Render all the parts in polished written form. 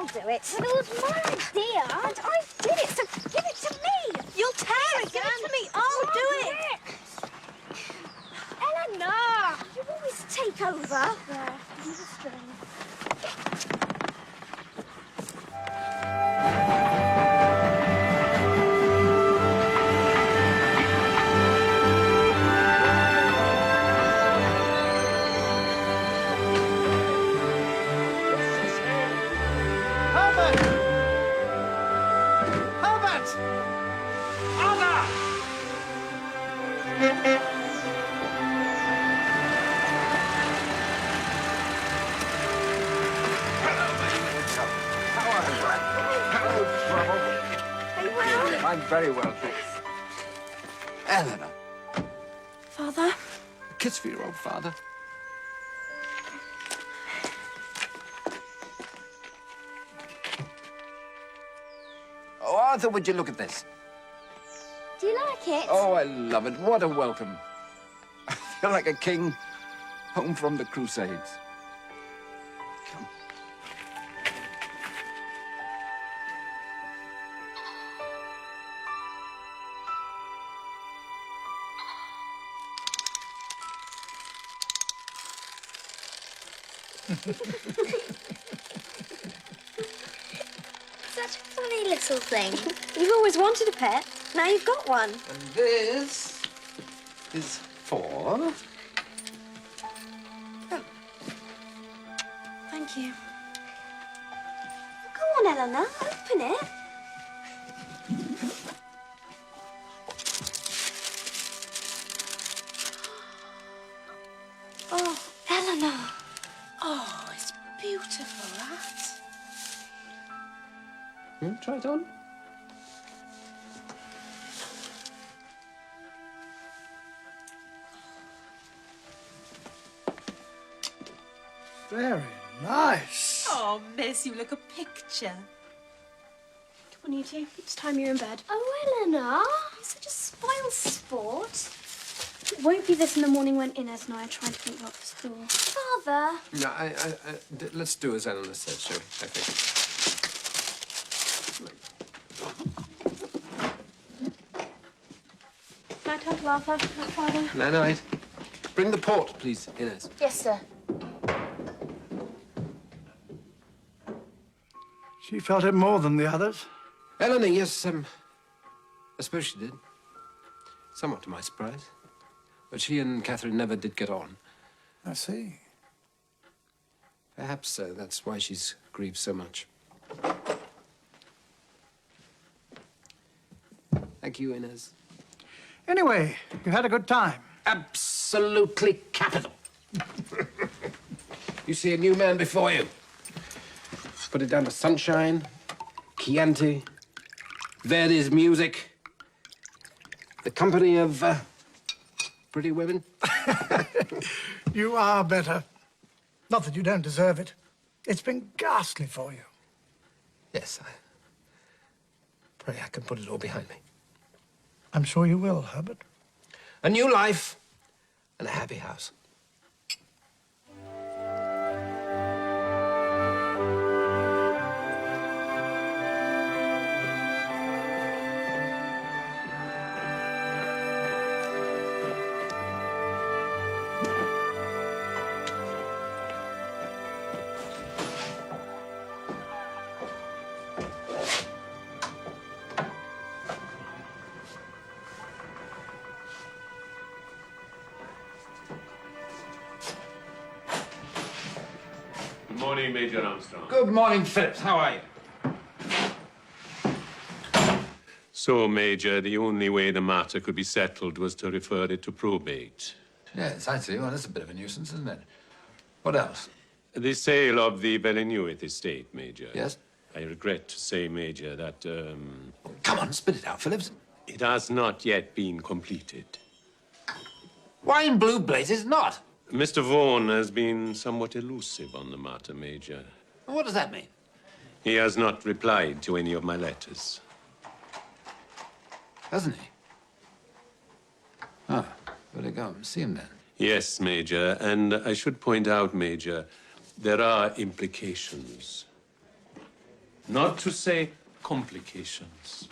I'll do it. But it was my idea. And I did it, so give it to me. You'll tear it. Give it to me. I'll do it. Eleanor, you always take over. There, give me the string. I'm very well, thanks. Eleanor. Father? A kiss for your old father. Oh, Arthur, would you look at this? Do you like it? Oh, I love it. What a welcome. I feel like a king home from the Crusades. Come. Such a funny little thing. You've always wanted a pet. Now you've got one. And this is for... Thank you. Come on, Eleanor. Open it. Oh, Eleanor. Oh, it's beautiful, that. Try it on. Very nice. Oh, miss, you look a picture. Come on, you two. It's time you're in bed. Oh, Eleanor. You're such a spoiled sport. It won't be this in the morning when Inez and I are trying to think about the school. Father. No, let's do as Eleanor said, shall we? I think. Night, Uncle Arthur. Night, Father. Night. Bring the port, please, Inez. Yes, sir. She felt it more than the others. Eleanor, yes, I suppose she did. Somewhat to my surprise. But she and Katherine never did get on. I see. Perhaps so. That's why she's grieved so much. Thank you, Inez. Anyway, you had a good time. Absolutely capital. You see a new man before you. Put it down to sunshine, Chianti, Verdi's music, the company of pretty women. You are better. Not that you don't deserve it. It's been ghastly for you. Yes, I pray I can put it all behind me. I'm sure you will, Herbert. A new life and a happy house. Good morning, Major Armstrong. Good morning, Phillips. How are you? So, Major, the only way the matter could be settled was to refer it to probate. Yes, I see. Well, that's a bit of a nuisance, isn't it? What else? The sale of the Villeneuve estate, Major. Yes? I regret to say, Major, that, Come on, spit it out, Phillips. it has not yet been completed. Why in blue blazes not? Mr. Vaughan has been somewhat elusive on the matter, Major. What does that mean? He has not replied to any of my letters. Hasn't he? Ah, better go and see him then. Yes, Major, and I should point out, Major, there are implications. not to say complications.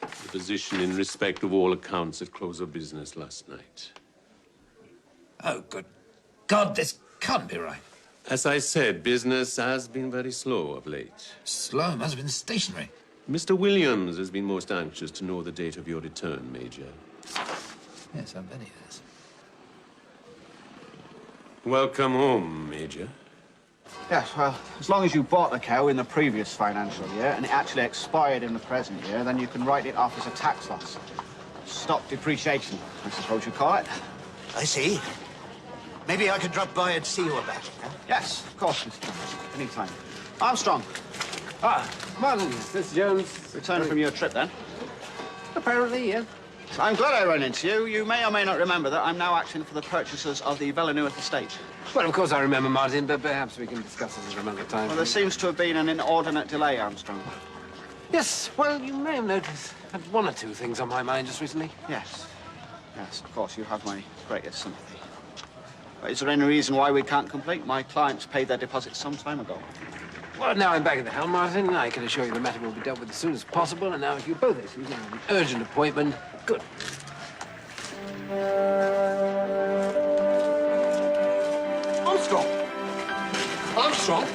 The position in respect of all accounts at close of business last night. Oh, good God, this can't be right. As I said, business has been very slow of late. Slow, must have been stationary. Mr. Williams has been most anxious to know the date of your return, Major. Yes, I bet he is. Welcome home, Major. Yes, well, as long as you bought the cow in the previous financial year and it actually expired in the present year, then you can write it off as a tax loss. Stock depreciation, I suppose you call it. I see. Maybe I could drop by and see you about it. Yes, of course, Mr. Jones. Any time. Armstrong, Ah, Martin, Mr. Jones. returning from your trip, then. Apparently, yeah. So I'm glad I ran into you. You may or may not remember that I'm now acting for the purchasers of the Villeneuve estate. Well, of course I remember, Martin, but perhaps we can discuss this at another time. Well, there seems to have been an inordinate delay, Armstrong. Yes, well, you may have noticed I had one or two things on my mind just recently. Yes. Yes, of course, you have my greatest sympathy. But is there any reason why we can't complete? My clients paid their deposit some time ago. Well, now I'm back at the helm, Martin. I can assure you the matter will be dealt with as soon as possible. And now, if you both excuse me, I have an urgent appointment. Good. Armstrong! Armstrong!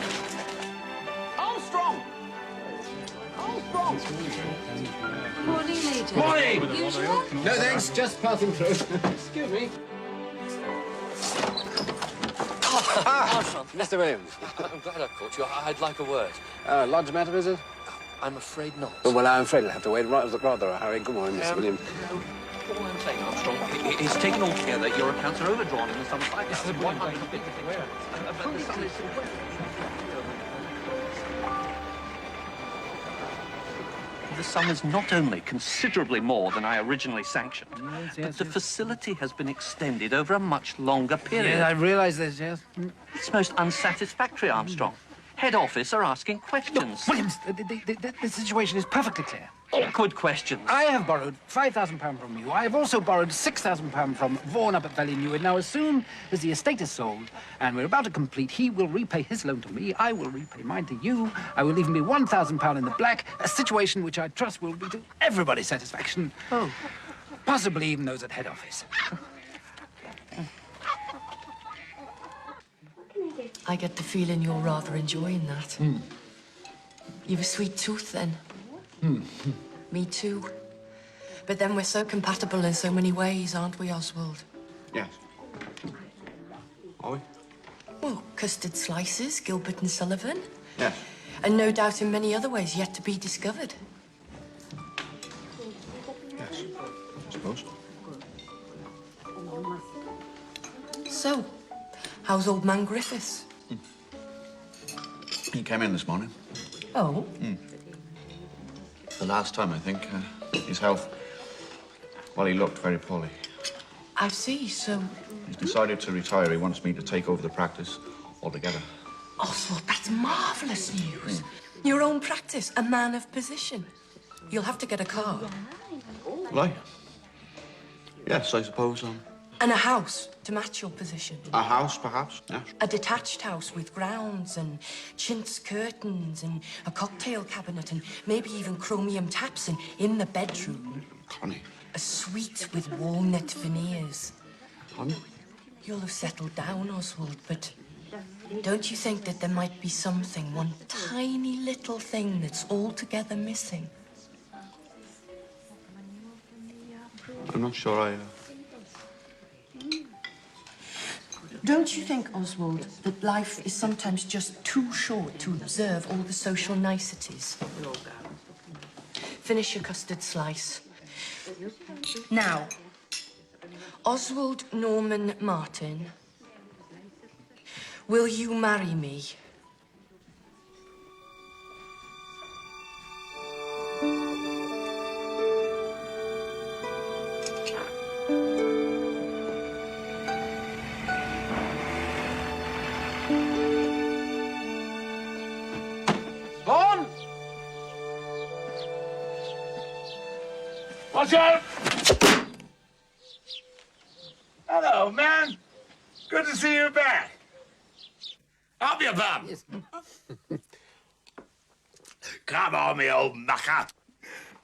Armstrong! Armstrong! Morning, Major. Morning! Usual? No, thanks. Just passing through. Excuse me. Armstrong. Mr. Williams. I'm glad I caught you. I'd like a word. Large matter, is it? I'm afraid not. Oh, well, I'm afraid I'll have to wait rather a hurry. Good morning, Mr. Williams. All I'm saying, Armstrong, is taken all together, your accounts are overdrawn in the sum of The sum is not only considerably more than I originally sanctioned, but the facility has been extended over a much longer period. Yeah, I realise this, yes. It's most unsatisfactory, Armstrong. Head office are asking questions. Williams, the situation is perfectly clear. Awkward questions. I have borrowed £5,000 from you. I have also borrowed £6,000 from Vaughan up at Valley-New. And now, as soon as the estate is sold and we're about to complete, he will repay his loan to me. I will repay mine to you. I will even be £1,000 in the black, a situation which I trust will be to everybody's satisfaction. Oh. Possibly even those at head office. I get the feeling you're rather enjoying that. You've a sweet tooth, then. Me too. But then we're so compatible in so many ways, aren't we, Oswald? Yes. Are we? Well, custard slices, Gilbert and Sullivan. Yes. And no doubt in many other ways yet to be discovered. Yes. I suppose. So, how's old man Griffiths? He came in this morning. Oh? The last time, I think. His health, well, he looked very poorly. I see, so... He's decided to retire. He wants me to take over the practice altogether. Oswald, that's marvellous news. Your own practice, a man of position. You'll have to get a car. Will I? Yes, I suppose. And a house to match your position. A house, perhaps? Yes. A detached house with grounds and chintz curtains and a cocktail cabinet and maybe even chromium taps and in the bedroom. Connie. A suite with walnut veneers. Connie? You'll have settled down, Oswald, but don't you think that there might be something, one tiny little thing that's altogether missing? I'm not sure I... Don't you think, Oswald, that life is sometimes just too short to observe all the social niceties? Finish your custard slice. Now, Oswald Norman Martin, will you marry me? Vaughan! Watch out! Hello, man. Good to see you back. Up your bum. Yes. Come on, me old mucker.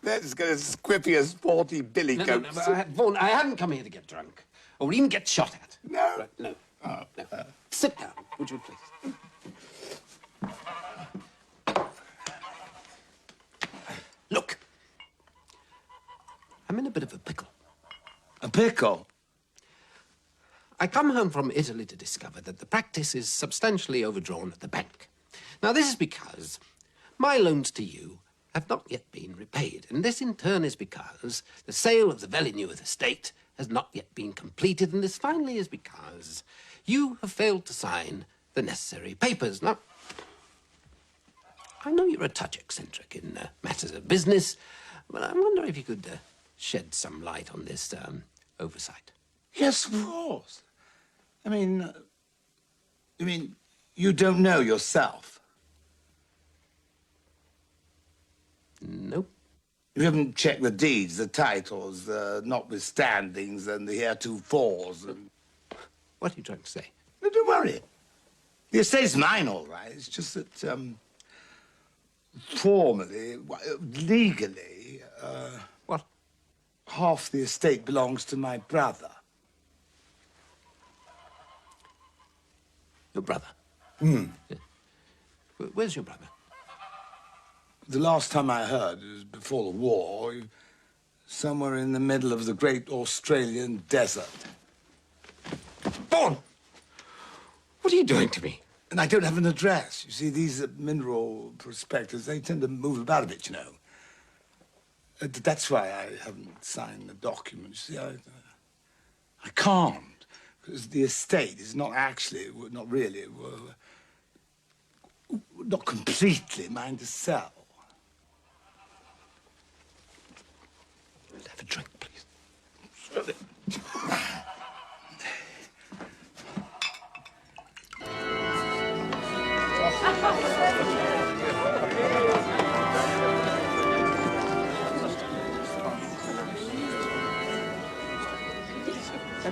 Let's get as squiffy as 40 billy goats. No, Vaughan, I haven't come here to get drunk or even get shot at. No? Right, no. No. Sit down, would you please? Look. I'm in a bit of a pickle. A pickle? I come home from Italy to discover that the practice is substantially overdrawn at the bank. Now, this is because my loans to you have not yet been repaid, and this in turn is because the sale of the Vellinewth estate has not yet been completed, and this finally is because you have failed to sign the necessary papers. Now, I know you're a touch eccentric in matters of business, but I wonder if you could shed some light on this oversight. Yes, of course. I mean, you mean you don't know yourself? Nope. You haven't checked the deeds, the titles, the notwithstandings, and the heretofores, and... What are you trying to say? No, don't worry. The estate's mine, all right. It's just that, formally, legally, What? half the estate belongs to my brother. Your brother? Hmm. Yeah. Where's your brother? The last time I heard, it was before the war, somewhere in the middle of the great Australian desert. Vaughan! What are you doing to me? And I don't have an address. You see, these mineral prospectors, they tend to move about a bit, you know. That's why I haven't signed the document. You see, I can't, because the estate is not actually, not really, not completely mine to sell. Have a drink, please.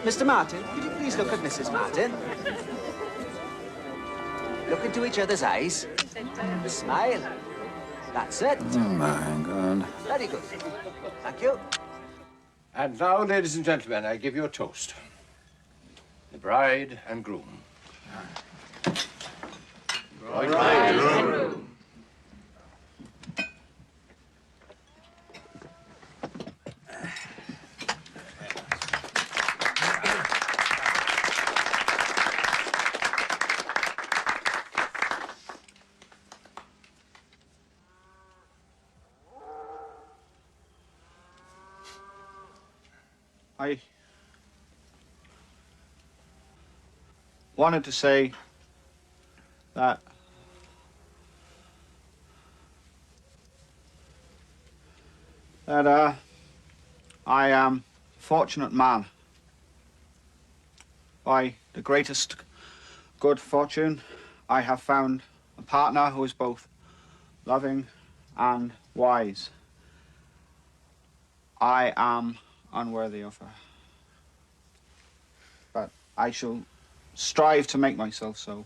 Mr. Martin, could you please look at Mrs. Martin? Look into each other's eyes. Smile. That's it. Oh, my God. Very good. Thank you. And now, ladies and gentlemen, I give you a toast. The bride and groom. Bride and groom. I wanted to say that I am a fortunate man. By the greatest good fortune, I have found a partner who is both loving and wise. I am unworthy of her, but I shall strive to make myself so.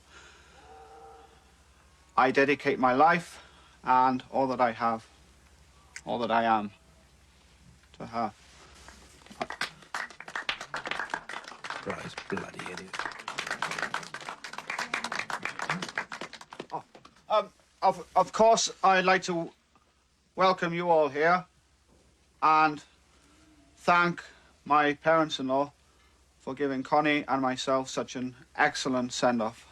I dedicate my life and all that I have, all that I am, to her. Christ, bloody idiot. Of course, I'd like to welcome you all here and thank my parents-in-law for giving Connie and myself such an excellent send-off.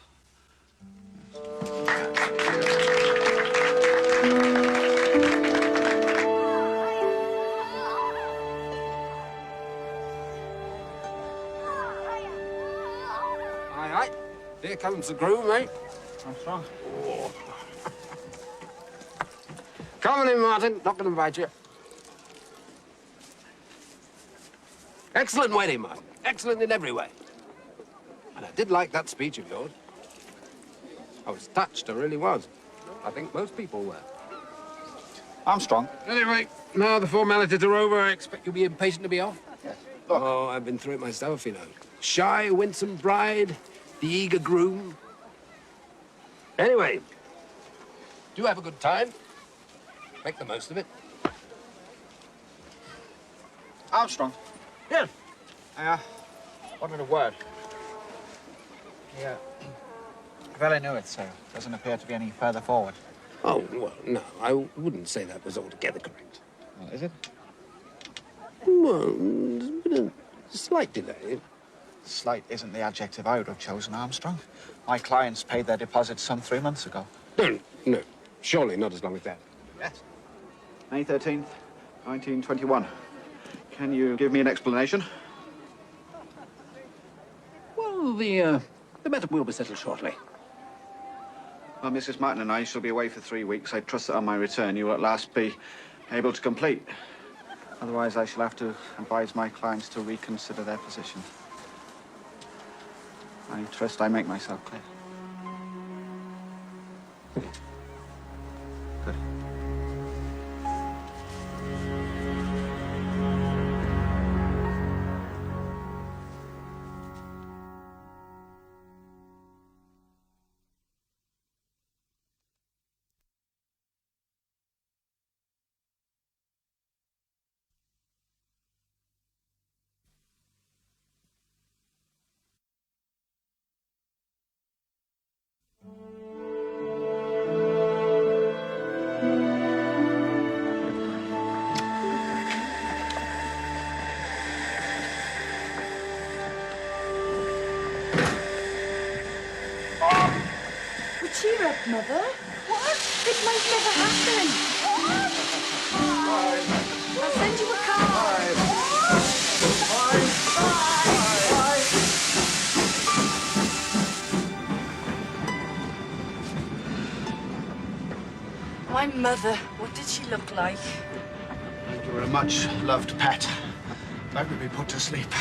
Aye, aye. Here comes the groom, mate. Armstrong. Come on in, Martin. Not going to bite you. Excellent wedding, Martin. Excellent in every way. And I did like that speech of yours. I was touched, I really was. I think most people were. Armstrong. Anyway, now the formalities are over, I expect you'll be impatient to be off. Yes. Look. Oh, I've been through it myself, you know. Shy, winsome bride, the eager groom. Anyway, do have a good time. Make the most of it. Armstrong. Yeah. Wanted a word. Yeah. Vella knew it, so doesn't appear to be any further forward. Oh, well, no, I wouldn't say that was altogether correct. Oh, is it? Well, there's been a slight delay. Slight isn't the adjective I would have chosen, Armstrong. My clients paid their deposit some 3 months ago. No, surely not as long as that. Yes. May 13th, 1921. Can you give me an explanation? Well, the matter will be settled shortly. Well, Mrs. Martin and I shall be away for 3 weeks. I trust that on my return you will at last be able to complete. Otherwise, I shall have to advise my clients to reconsider their position. I trust I make myself clear. Good. Cheer up, Mother. What? It might never happen. I'll send you a card. My mother, what did she look like? You were a much-loved pet. Like to be put to sleep.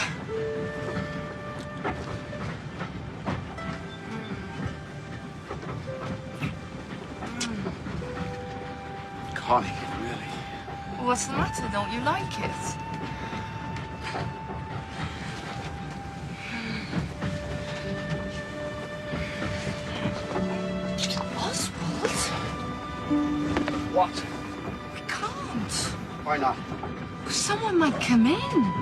Connie, really? What's the matter? Don't you like it? Oswald? What? We can't. Why not? Someone might come in.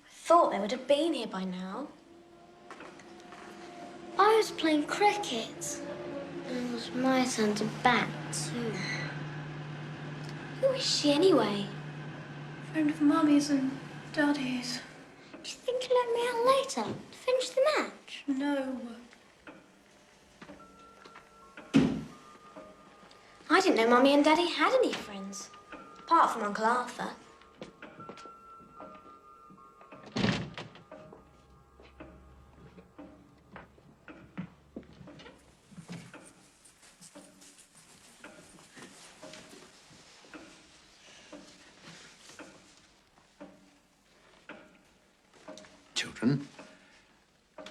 Thought they would have been here by now. I was playing cricket. And it was my turn to bat, too. Who is she, anyway? Friend of Mummy's and Daddy's. Do you think you'll let me out later to finish the match? No. I didn't know Mummy and Daddy had any friends, apart from Uncle Arthur. Children, I'd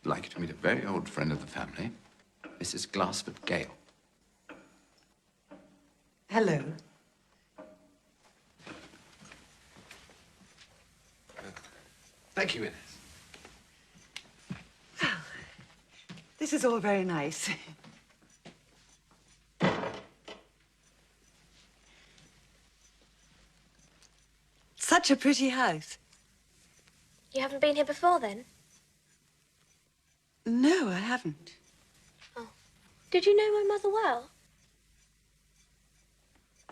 like you to meet a very old friend of the family, Mrs. Glassford Gale. Hello. Thank you, Inez. Well, this is all very nice. Such a pretty house. You haven't been here before, then? No, I haven't. Oh. Did you know my mother well?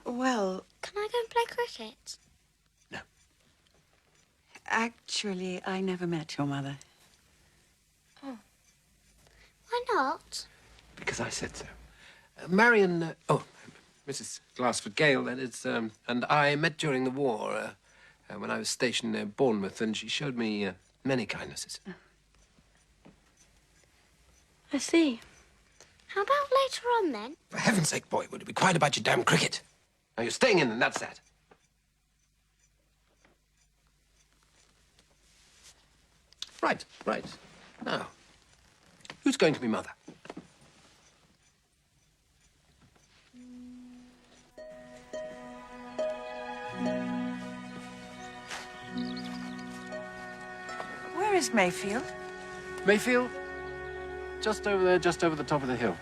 Well, Can I go and play cricket? actually, I never met your mother. Oh. Why not? Because I said so. Marion, Mrs. Glassford Gale, that is, and I met during the war when I was stationed near Bournemouth, and she showed me many kindnesses. I see. How about later on, then? For heaven's sake, boy, would you be quiet about your damn cricket? Now, you're staying in, and that's that. Right. Now, who's going to be mother? Where is Mayfield? Mayfield? just over there, just over the top of the hill.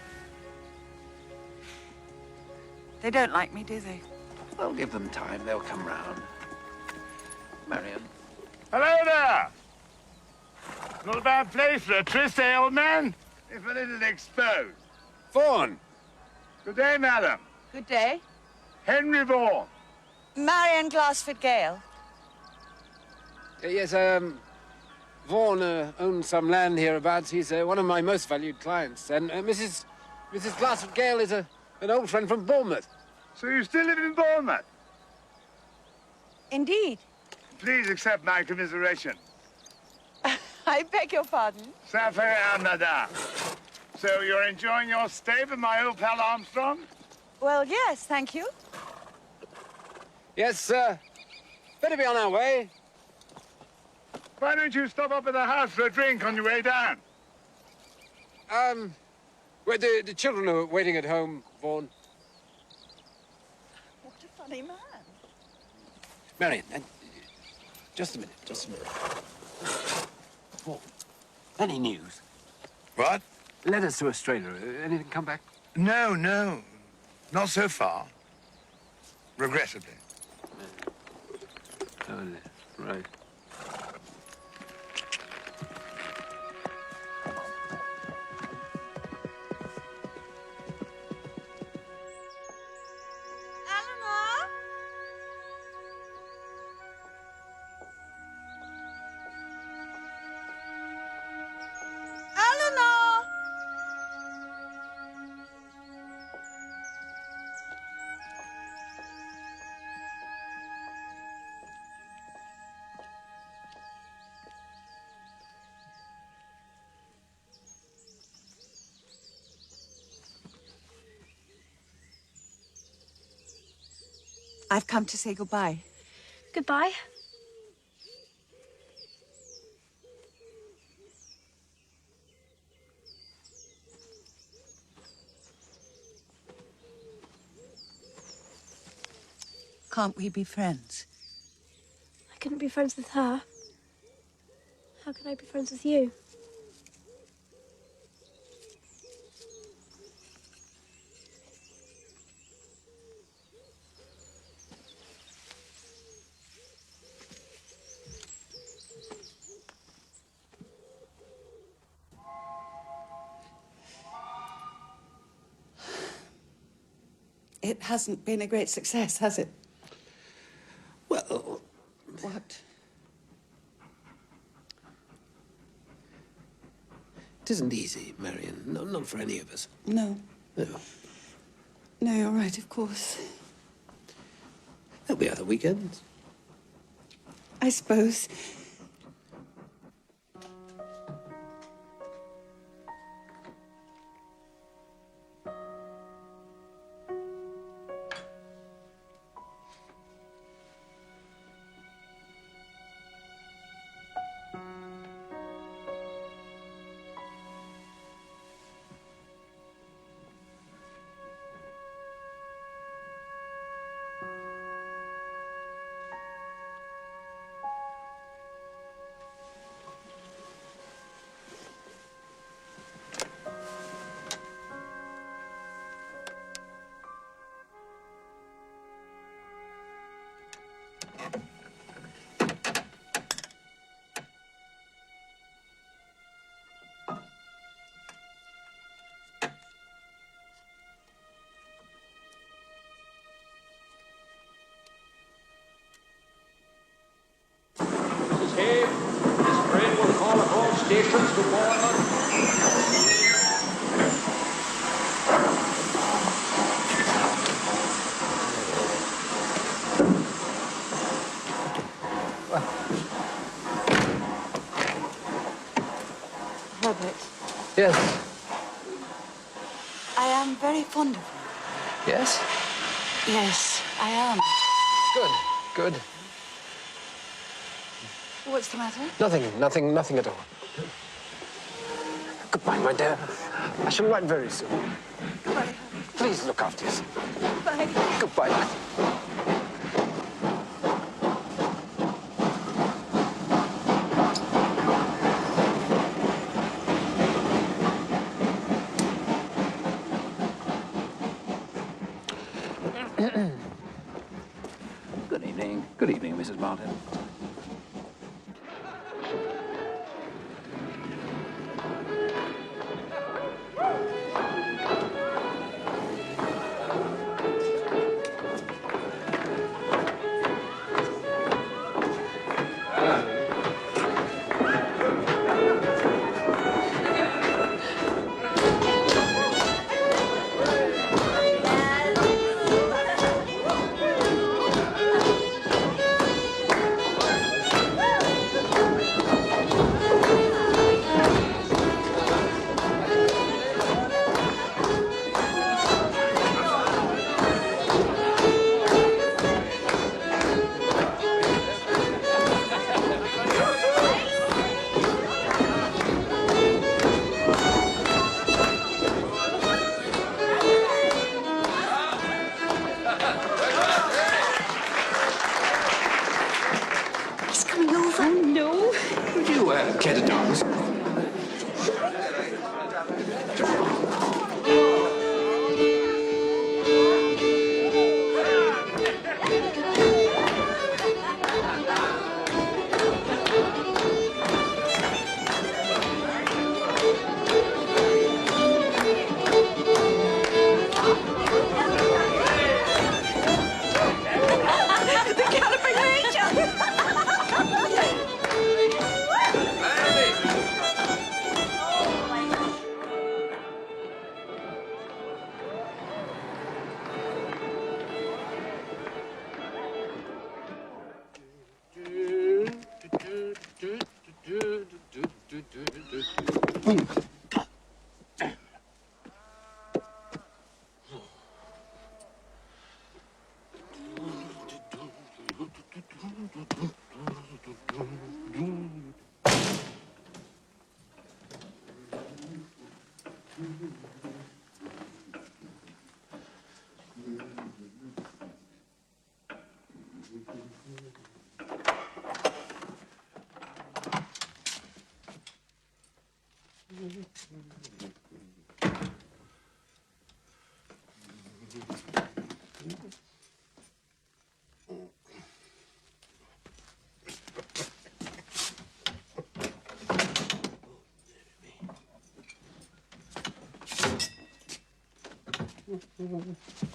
They don't like me, do they? I'll give them time. They'll come round. Marion. Hello there! Not a bad place for a tryst, eh, old man? If a little exposed. Vaughan! Good day, madam. Good day. Henry Vaughan. Marion Glassford Gale. Yes, Vaughan owns some land hereabouts. He's one of my most valued clients. And Mrs. Glassford Gale is an old friend from Bournemouth. So you still live in Bournemouth? Indeed. Please accept my commiseration. I beg your pardon. Ça fait rien, madame. So you're enjoying your stay with my old pal Armstrong? Well, yes, thank you. Yes, sir. Better be on our way. Why don't you stop up at the house for a drink on your way down? Well, the children are waiting at home, Vaughan. What a funny man. Marion, just a minute. Vaughan, any news? What? Letters to Australia. Anything come back? No. Not so far. Regrettably. Oh, right. I've come to say goodbye. Goodbye. Can't we be friends? I couldn't be friends with her. How can I be friends with you? It hasn't been a great success, has it? Well... What? It isn't easy, Marion. No, not for any of us. No. No. No, you're right, of course. There'll be other weekends. I suppose. Hay, this train will call at all stations to Bournemouth. Herbert, Yes. I am very fond of you. Yes? Yes, I am. Good. What's the matter? Nothing at all. Goodbye, my dear. I shall write very soon. Goodbye. Please look after yourself. Goodbye. Goodbye. Good evening. Good evening, Mrs. Martin. Care to dance?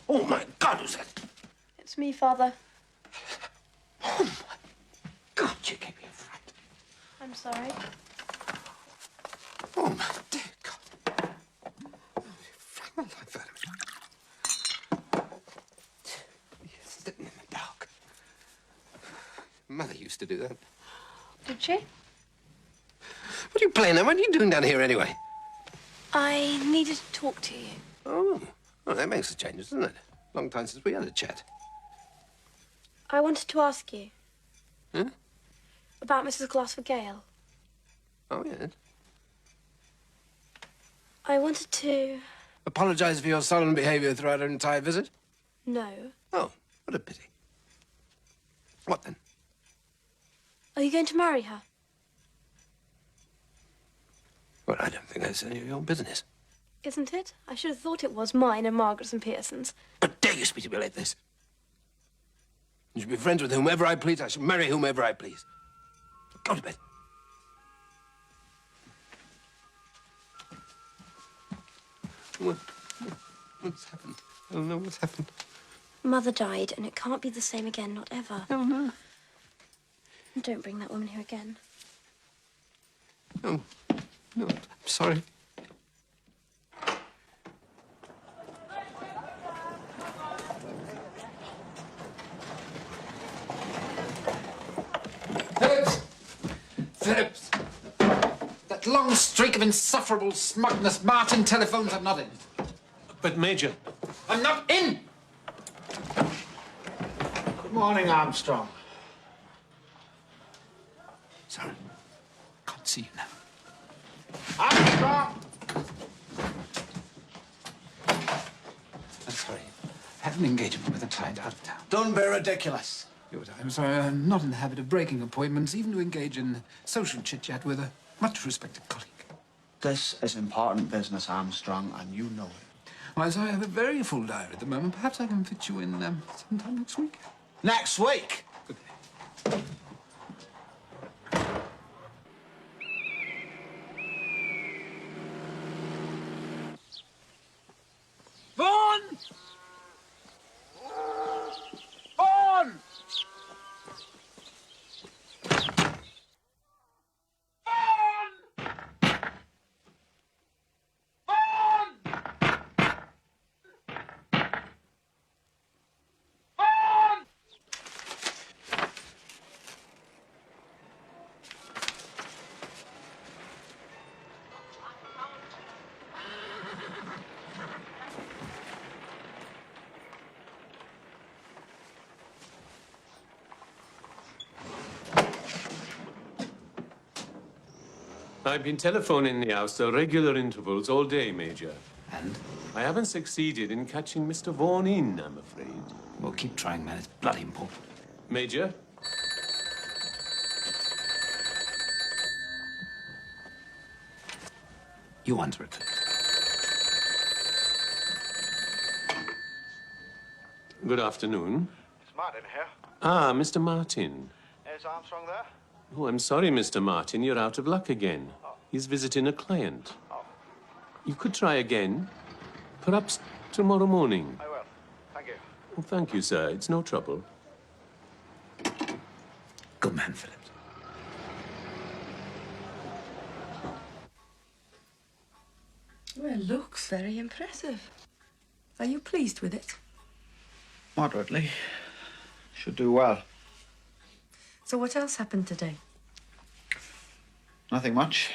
Oh, my God, who's that? It's me, Father. Oh, my God, you gave me a fright. I'm sorry. Oh, my dear God. You frightened the life out of me. You're sitting in the dark. Mother used to do that. Did she? What are you playing at? What are you doing down here, anyway? I needed to talk to you. Oh, well, that makes a change, doesn't it? Long time since we had a chat. I wanted to ask you. Huh? About Mrs. Glasford Gale. Oh, yes. I wanted to... Apologise for your sullen behaviour throughout her entire visit? No. Oh, what a pity. What then? Are you going to marry her? Well, I don't think that's any of your business. Isn't it? I should have thought it was mine and Margaret's and Pearson's. How dare you speak to me like this? I should be friends with whomever I please. I shall marry whomever I please. Go to bed. What's happened? I don't know what's happened. Mother died, and it can't be the same again, not ever. Oh, no. Don't bring that woman here again. No. No, I'm sorry. Phillips! That long streak of insufferable smugness Martin telephones I'm not in. But, Major... I'm not in! Good morning, Armstrong. Sorry. Can't see you now. Armstrong! I'm sorry. I have an engagement with a client out of town. Don't be ridiculous. I'm sorry, I'm not in the habit of breaking appointments, even to engage in social chit-chat with a much respected colleague. This is important business, Armstrong, and you know it. Why, so I have a very full diary at the moment. Perhaps I can fit you in sometime next week. Next week? Good day. Vaughan! Vaughan! I've been telephoning the house at regular intervals all day, Major. And? I haven't succeeded in catching Mr. Vaughan in, I'm afraid. Well, keep trying, man. It's bloody important. Major? You answer it. Good afternoon. It's Martin here. Ah, Mr. Martin. Is Armstrong there? Oh, I'm sorry, Mr. Martin. You're out of luck again. He's visiting a client. You could try again. Perhaps tomorrow morning. I will. Thank you. Oh, thank you, sir. It's no trouble. Good man, Phillips. Well, looks very impressive. Are you pleased with it? Moderately. Should do well. So what else happened today? Nothing much.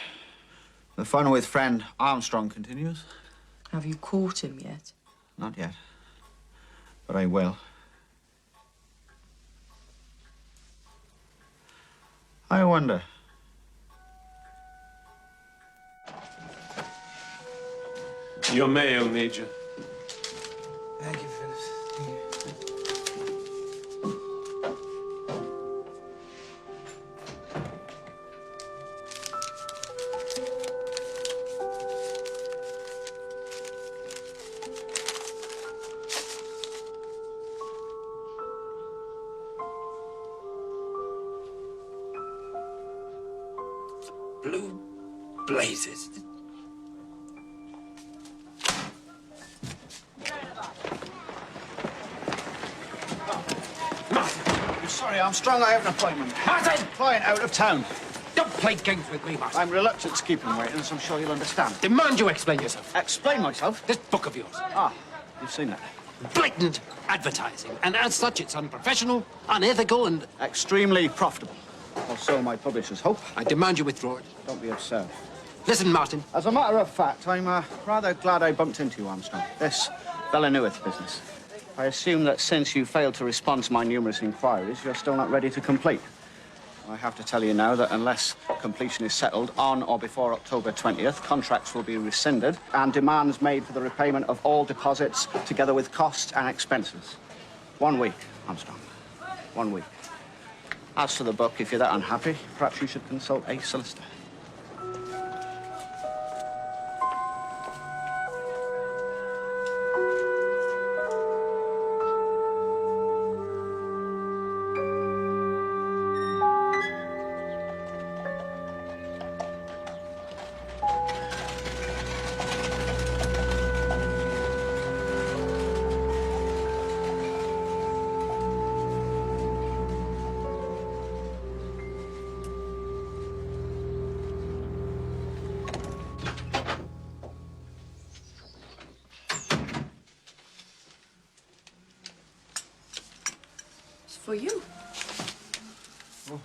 The fun with friend Armstrong continues. Have you caught him yet? Not yet. But I will. I wonder. Your mail, Major. Thank you, Phillips. Thank you. Blue blazes. Sorry, Armstrong, I have an appointment. Martin! Client out of town. Don't play games with me, Martin. I'm reluctant to keep him waiting, as I'm sure you'll understand. Demand you explain yourself. Explain myself? This book of yours. Ah, you've seen that. Blatant advertising. And as such, it's unprofessional, unethical, and... Extremely profitable. Or so my publishers hope. I demand you withdraw it. Don't be absurd. Listen, Martin. As a matter of fact, I'm rather glad I bumped into you, Armstrong. This Bellenuith business. I assume that since you failed to respond to my numerous inquiries, you're still not ready to complete. I have to tell you now that unless completion is settled on or before October 20th, contracts will be rescinded and demands made for the repayment of all deposits, together with costs and expenses. 1 week, Armstrong. 1 week. As for the book, if you're that unhappy, perhaps you should consult a solicitor. For you. Oh.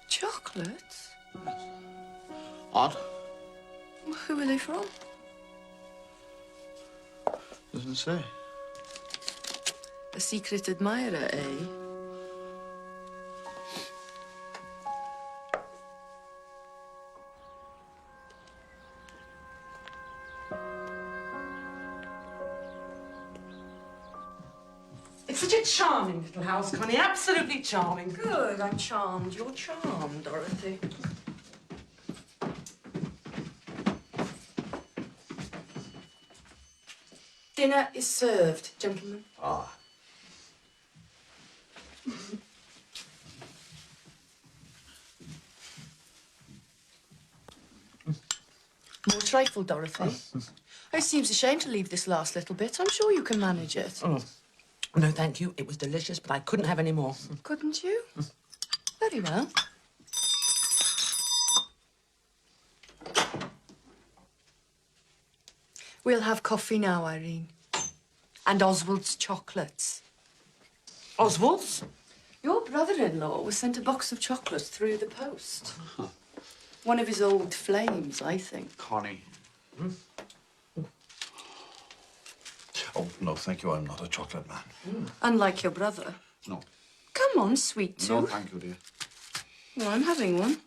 Chocolates? Odd. Who are they from? Doesn't say. A secret admirer, eh? It's such a charming little house, Connie. Absolutely charming. Good, I'm charmed. You're charmed, Dorothy. Dinner is served, gentlemen. Ah. More trifle, Dorothy. It seems a shame to leave this last little bit. I'm sure you can manage it. Oh. No, thank you. It was delicious, but I couldn't have any more. Couldn't you? Very well. We'll have coffee now, Irene. And Oswald's chocolates. Oswald's? Your brother-in-law was sent a box of chocolates through the post. One of his old flames, I think. Connie. Oh, no, thank you. I'm not a chocolate man. Unlike your brother. No. Come on, sweet tooth. No, thank you, dear. Well, I'm having one.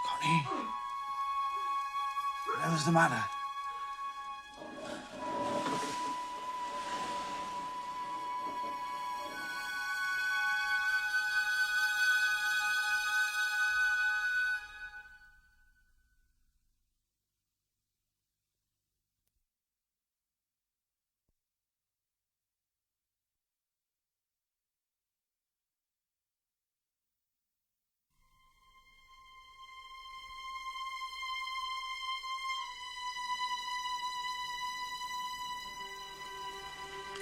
Connie. What's the matter?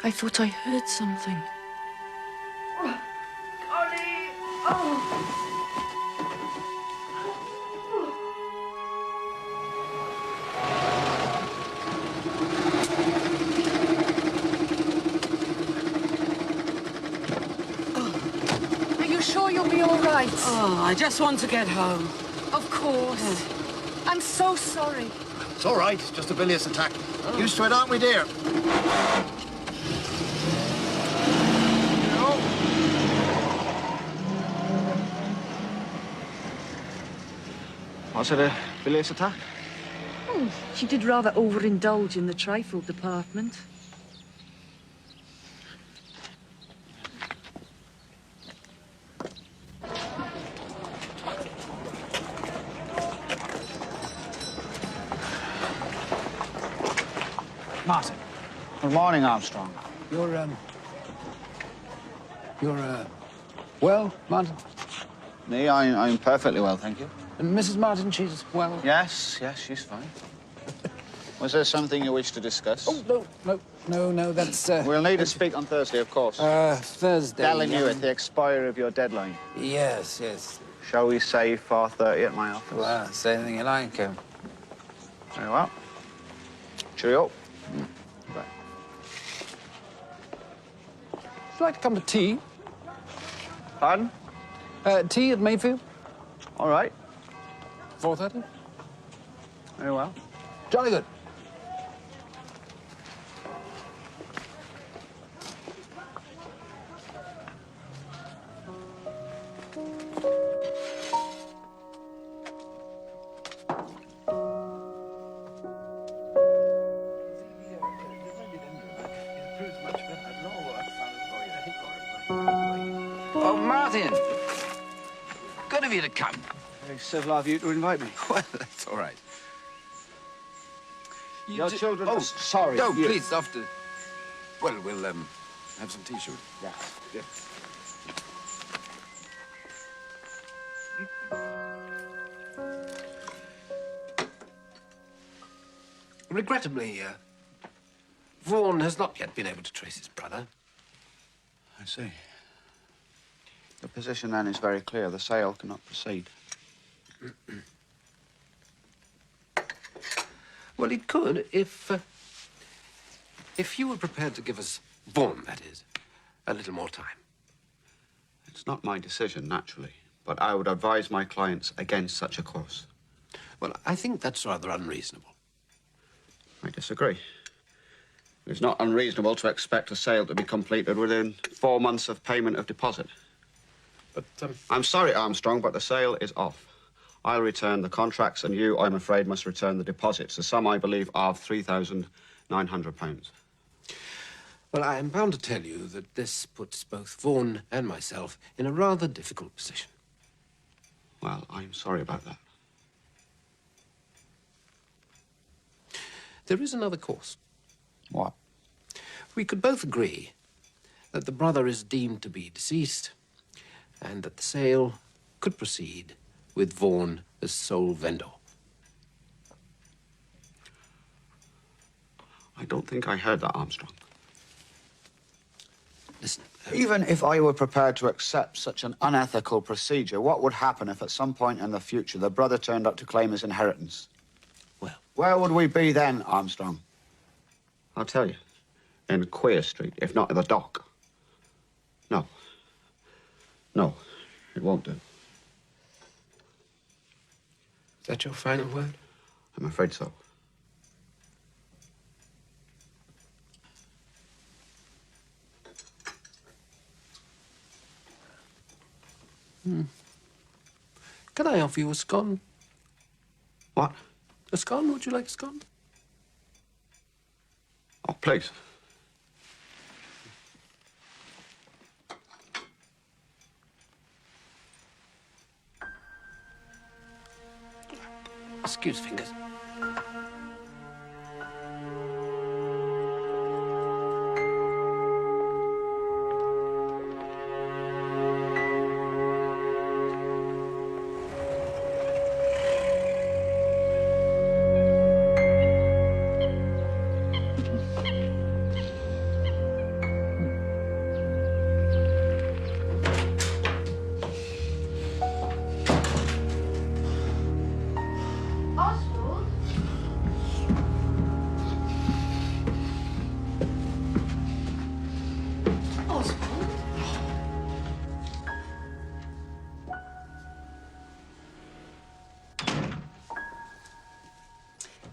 I thought I heard something. Connie! Oh! Are you sure you'll be all right? Oh, I just want to get home. Of course. I'm so sorry. It's all right. Just a bilious attack. Used to it, aren't we, dear? Was it a bilious attack? Oh, she did rather overindulge in the trifle department. Martin. Good morning, Armstrong. You're, well, Martin? Me, I'm perfectly well, thank you. And Mrs. Martin, she's well? Yes, she's fine. Was there something you wish to discuss? Oh, no, that's, We'll need to speak on Thursday, of course. Thursday. Telling you at the expiry of your deadline. Yes. Shall we say 4:30 at my office? Well, say anything you like. Very well. Cheerio. Right. Would you like to come to tea? Pardon? Tea at Mayfield? All right. 4:30? Very well. Jolly good. Oh, Martin. Good of you to come. Very civil of you to invite me. Well, that's all right. Your children... Oh, sorry. No, you- please, after... Well, we'll, have some tea, shall we? Yeah. Regrettably, Vaughan has not yet been able to trace his brother. I see. The position then is very clear. The sale cannot proceed. Well, it could if you were prepared to give us, Vaughan, that is, a little more time. It's not my decision, naturally, but I would advise my clients against such a course. Well, I think that's rather unreasonable. I disagree. It's not unreasonable to expect a sale to be completed within 4 months of payment of deposit. But, I'm sorry, Armstrong, but the sale is off. I'll return the contracts, and you, I'm afraid, must return the deposits, the sum, I believe, of £3,900. Well, I am bound to tell you that this puts both Vaughan and myself in a rather difficult position. Well, I'm sorry about that. There is another course. What? We could both agree that the brother is deemed to be deceased and that the sale could proceed with Vaughan as sole vendor. I don't think I heard that, Armstrong. Listen. Even if I were prepared to accept such an unethical procedure, what would happen if at some point in the future the brother turned up to claim his inheritance? Well, where would we be then, Armstrong? I'll tell you. In Queer Street, if not in the dock. No. No, it won't do. Is that your final word? I'm afraid so. Can I offer you a scone? What? A scone? Would you like a scone? Oh, please. Excuse fingers.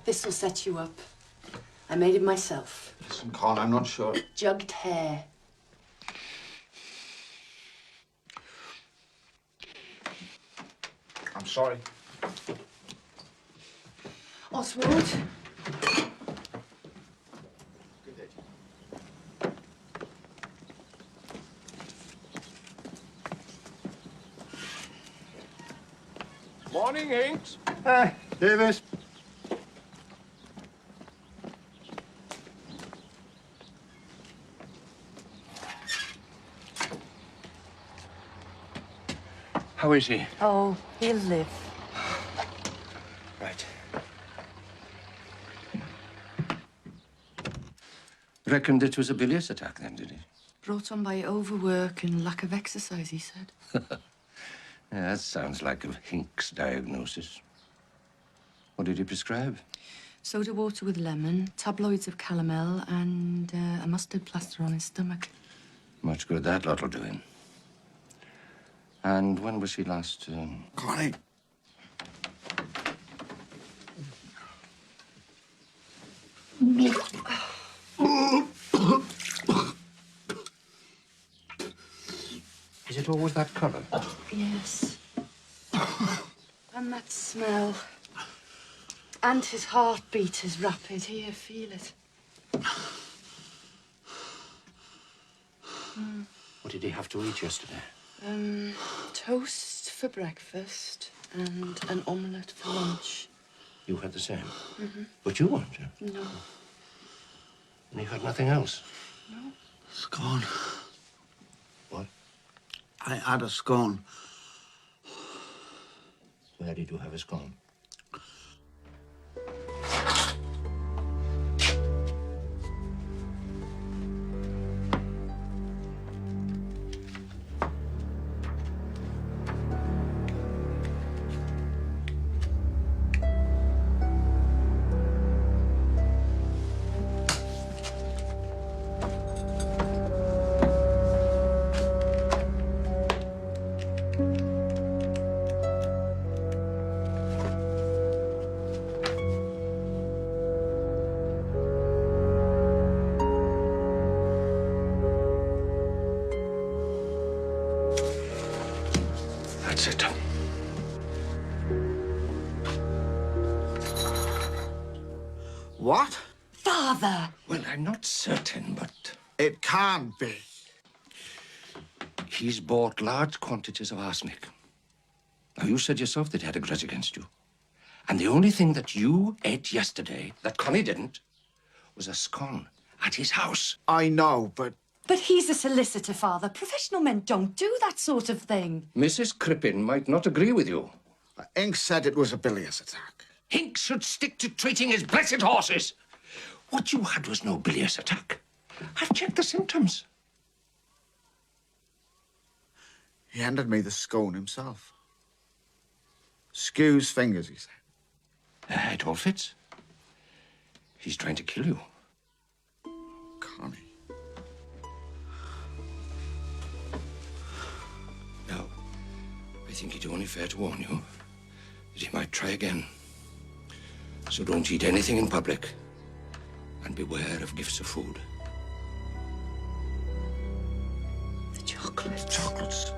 This will set you up. I made it myself. Listen, Con, I'm not sure. Jugged hair. I'm sorry. Oswald? Morning, Hinks. Hey, Davis. How is he? Oh, he'll live. Right. Reckoned it was a bilious attack then, did he? Brought on by overwork and lack of exercise, he said. Yeah, that sounds like a Hinks diagnosis. What did he prescribe? Soda water with lemon, tabloids of calomel, and a mustard plaster on his stomach. Much good that lot'll do him. And when was he last... Connie. Is it always that colour? Yes. And that smell. And his heartbeat is rapid. Here, feel it. What did he have to eat yesterday? Toast for breakfast and an omelette for lunch. You had the same? Mm-hmm. But you weren't, No. and you had nothing else? No. Scone. What? I had a scone. Where did you have a scone? What? Father! Well, I'm not certain, but... It can't be. He's bought large quantities of arsenic. Now, you said yourself that he had a grudge against you. And the only thing that you ate yesterday, that Connie didn't, was a scone at his house. I know, but... But he's a solicitor, Father. Professional men don't do that sort of thing. Mrs. Crippen might not agree with you. Inks said it was a bilious attack. Hinks should stick to treating his blessed horses. What you had was no bilious attack. I've checked the symptoms. He handed me the scone himself. Skew's fingers, he said. It all fits. He's trying to kill you. Connie. Now, I think it's only fair to warn you that he might try again. So don't eat anything in public, and beware of gifts of food. The chocolates. Chocolates.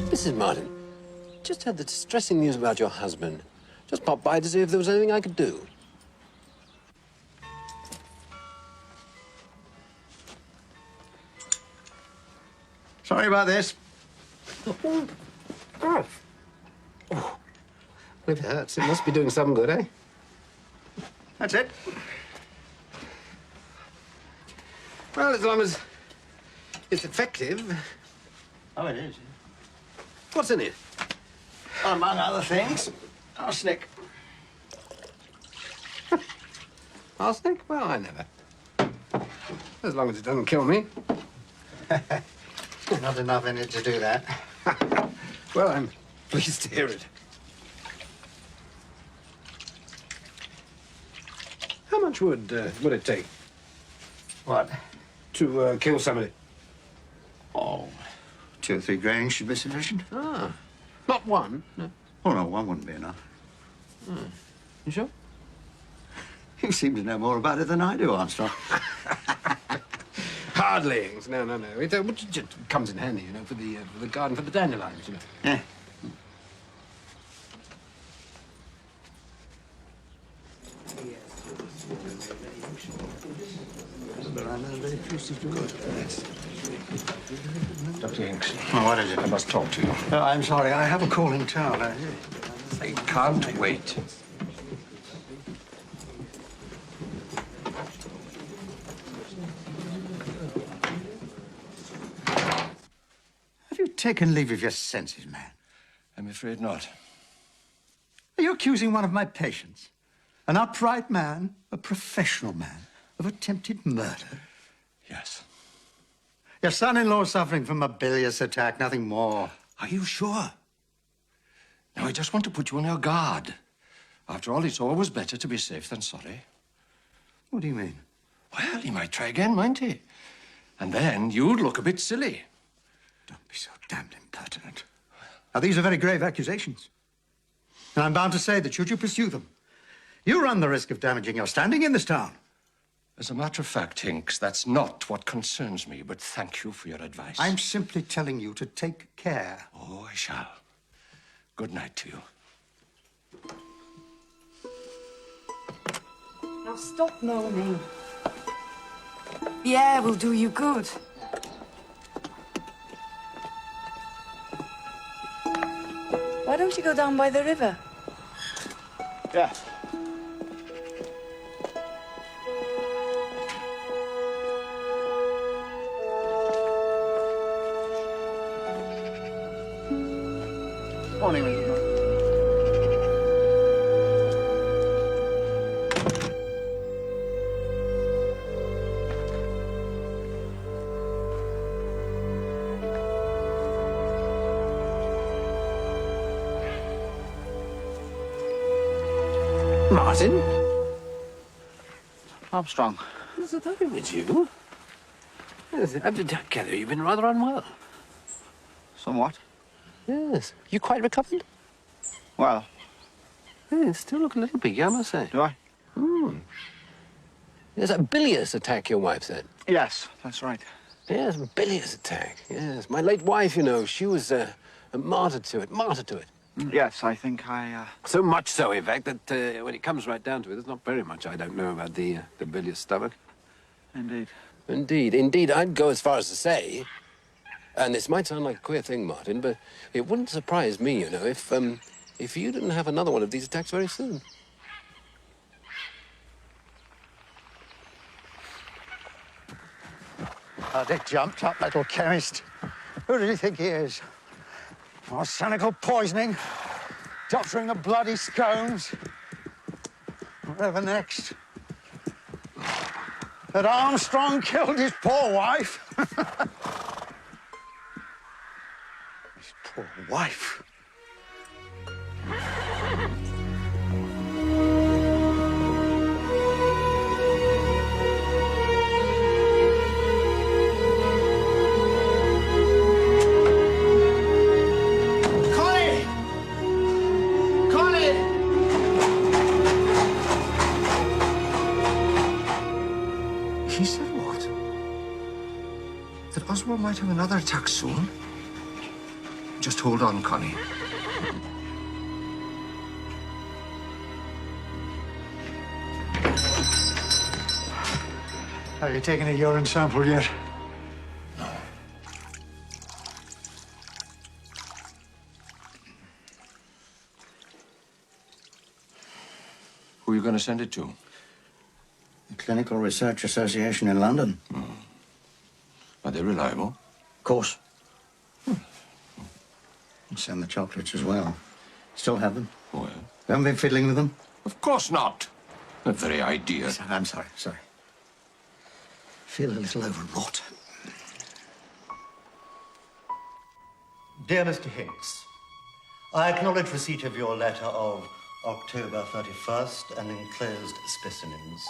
Mrs. Martin, just had the distressing news about your husband. Just popped by to see if there was anything I could do. Sorry about this. Oh. It hurts. It must be doing some good, eh? That's it. Well, as long as it's effective. Oh, it is. What's in it? Among other things, arsenic. Arsenic? Well, I never. As long as it doesn't kill me. Not enough in it to do that. Well, I'm pleased to hear it. How much would it take? What? To kill somebody? Oh, 2 or 3 grains should be sufficient. Ah, not one? No. Oh, no, one wouldn't be enough. You sure? You seem to know more about it than I do, Armstrong. Hardly. No. It just comes in handy, you know, for the garden, for the dandelions, you know. Yeah. Dr. Hinks. Oh, what is it? I must talk to you. Oh, I'm sorry. I have a call in town. I can't wait. Have you taken leave of your senses, man? I'm afraid not. Are you accusing one of my patients, an upright man, a professional man, of attempted murder? Yes. Your son-in-law suffering from a bilious attack, nothing more. Are you sure? No, I just want to put you on your guard. After all, it's always better to be safe than sorry. What do you mean? Well, he might try again, mightn't he? And then you'd look a bit silly. Don't be so damned impertinent. Now, these are very grave accusations. And I'm bound to say that should you pursue them, you run the risk of damaging your standing in this town. As a matter of fact, Hinks, that's not what concerns me, but thank you for your advice. I'm simply telling you to take care. Oh, I shall. Good night to you. Now stop moaning. The air will do you good. Why don't you go down by the river? Yeah. Morning, Mrs. Martin? Armstrong. What's the matter with you? Yes, I gather you've been rather unwell. Somewhat. Yes. You quite recovered? Well. You still look a little biggy, I must say. Do I? There's a bilious attack, your wife said. Yes, that's right. Yes, bilious attack. Yes. My late wife, you know, she was A martyr to it, martyr to it. Yes, I think I... So much so, in fact, that when it comes right down to it, there's not very much I don't know about the bilious stomach. Indeed. Indeed, I'd go as far as to say, and this might sound like a queer thing, Martin, but it wouldn't surprise me, you know, if you didn't have another one of these attacks very soon. Oh, Dick jumped up, little chemist. Who does he think he is? Arsenical poisoning, doctoring the bloody scones. Whatever next. That Armstrong killed his poor wife. His poor wife. He said what? That Oswald might have another attack soon? Just hold on, Connie. Have you taken a urine sample yet? Who are you going to send it to? The Clinical Research Association in London. Are they reliable? Of course. Send the chocolates as well. Still have them? Well, You haven't been fiddling with them? of course not. The very idea. I'm sorry. Feel a little overwrought. Dear Mr. Hicks, I acknowledge receipt of your letter of October 31st and enclosed specimens.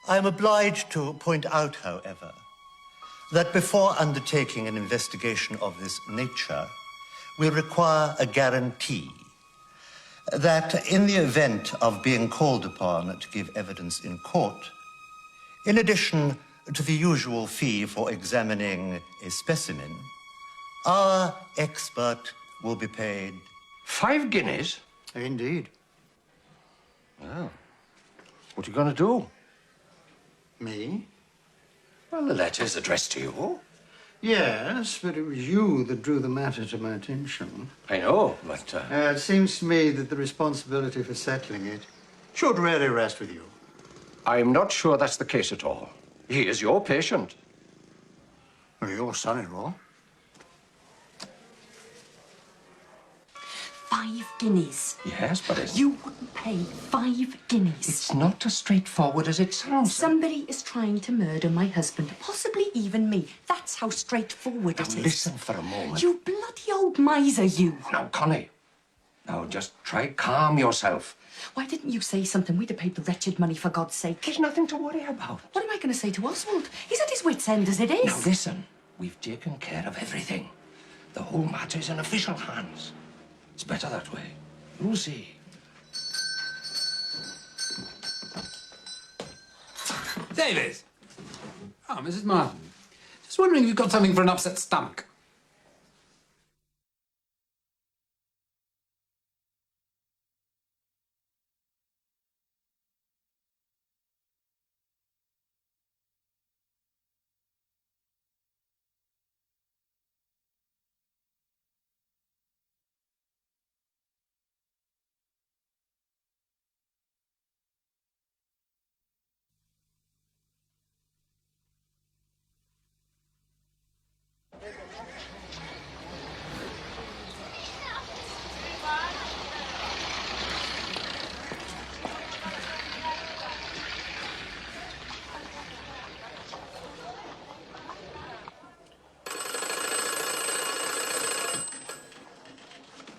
I am obliged to point out, however, that before undertaking an investigation of this nature, we require a guarantee that in the event of being called upon to give evidence in court, in addition to the usual fee for examining a specimen, our expert will be paid 5 guineas? Indeed. Well, what are you going to do? Me? Well, the letter's addressed to you. Yes, but it was you that drew the matter to my attention. I know, but... It seems to me that the responsibility for settling it should really rest with you. I'm not sure that's the case at all. He is your patient. Or your son-in-law. 5 guineas. Yes, but it's... You wouldn't pay 5 guineas. It's not as straightforward as it sounds. Somebody is trying to murder my husband, possibly even me. That's how straightforward it is. Listen for a moment. You bloody old miser, you. Now, Connie. Now, just try calm yourself. Why didn't you say something? We'd have paid the wretched money, for God's sake. There's nothing to worry about. What am I going to say to Oswald? He's at his wit's end as it is. Now, listen. We've taken care of everything. The whole matter is in official hands. It's better that way. You'll see. David! Oh, Mrs. Martin. Just wondering if you've got something for an upset stomach.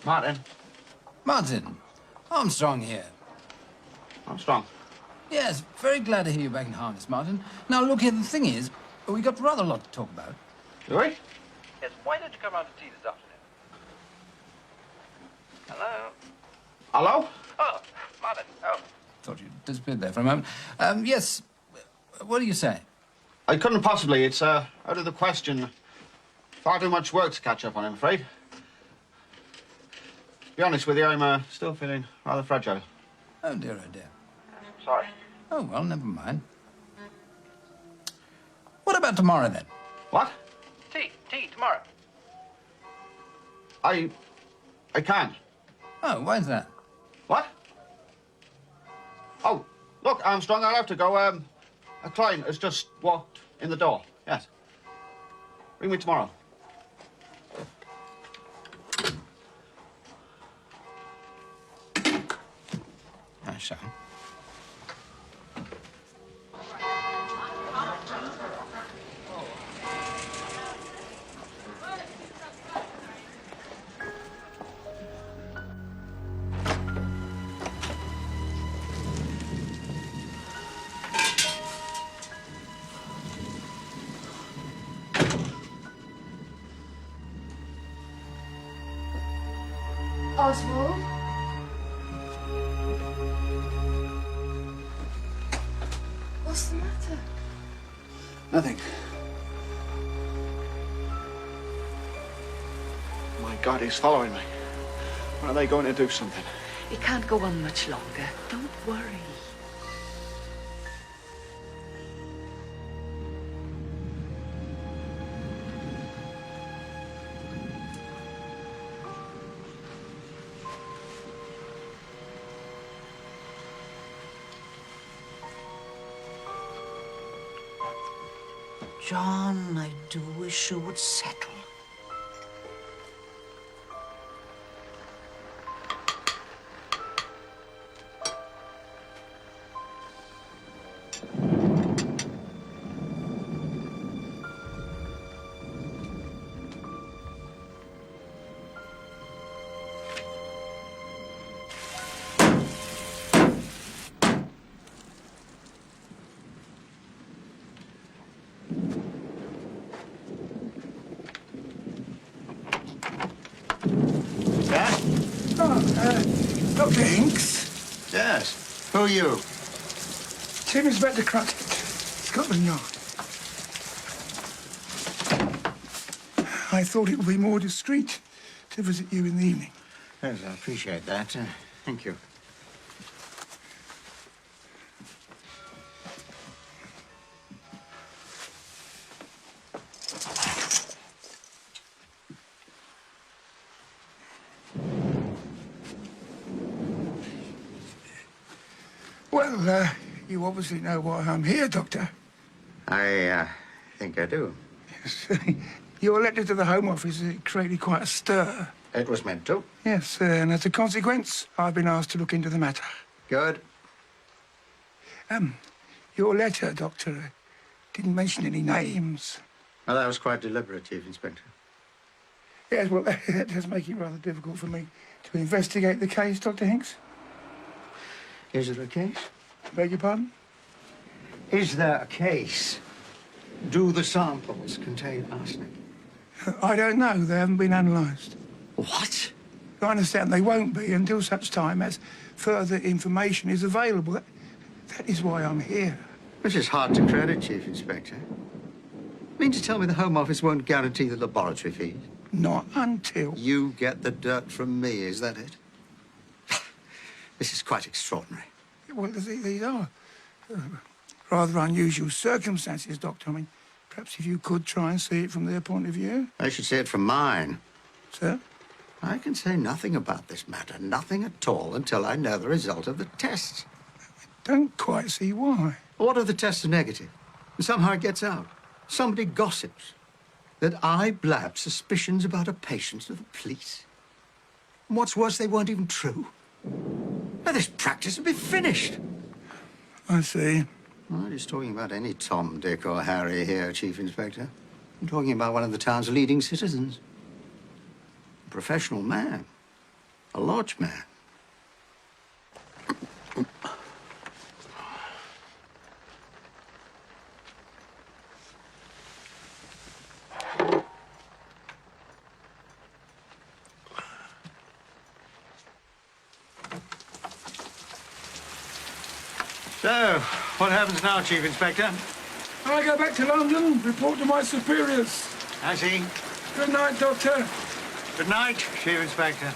Martin. Martin. Armstrong here. Armstrong. Yes, very glad to hear you back in harness, Martin. Now, look here, the thing is, we got rather a lot to talk about. Do we? Yes, why don't you come round to tea this afternoon? Hello? Hello? Oh, Martin. Oh. Thought you disappeared there for a moment. Yes, what do you say? I couldn't possibly. It's out of the question. Far too much work to catch up on, I'm afraid. be honest with you, I'm still feeling rather fragile. Oh, dear, oh, dear. Sorry. Oh, well, never mind. What about tomorrow, then? What? Tea tomorrow. I can't. Oh, why's that? What? Oh, look, Armstrong, I'll have to go. A client has just walked in the door. Yes. Ring me tomorrow. I shall. Oswald? What's the matter? Nothing. My God, he's following me. When are they going to do something? It can't go on much longer. Don't worry. John, I do wish you would settle. Dr. Hinks? Yes. Who are you? Chief Inspector Crockett, Scotland Yard. I thought it would be more discreet to visit you in the evening. Yes, I appreciate that. Thank you. Well, you obviously know why I'm here, Doctor. I think I do. Yes. Your letter to the Home Office created quite a stir. It was meant to. Yes, and as a consequence, I've been asked to look into the matter. Good. Your letter, Doctor, didn't mention any names. Well, that was quite deliberate, Chief Inspector. Yes, well, that does make it rather difficult for me to investigate the case, Dr. Hinks. Is there a case? Beg your pardon? Is there a case? Do the samples contain arsenic? I don't know. They haven't been analysed. What? I understand they won't be until such time as further information is available. That is why I'm here. Which is hard to credit, Chief Inspector. Mean to tell me the Home Office won't guarantee the laboratory fees? Not until... You get the dirt from me, is that it? This is quite extraordinary. Well, these are rather unusual circumstances, Doctor. I mean, perhaps if you could try and see it from their point of view. I should see it from mine. Sir? I can say nothing about this matter, nothing at all, until I know the result of the tests. I don't quite see why. What if the tests are negative? And somehow it gets out. Somebody gossips that I blabbed suspicions about a patient to the police. And what's worse, they weren't even true. Now, this practice would be finished. I see. I'm not just talking about any Tom, Dick, or Harry here, Chief Inspector. I'm talking about one of the town's leading citizens. A professional man. A lodge man. So, what happens now, Chief Inspector? I go back to London, report to my superiors. I see. Good night, Doctor. Good night, Chief Inspector.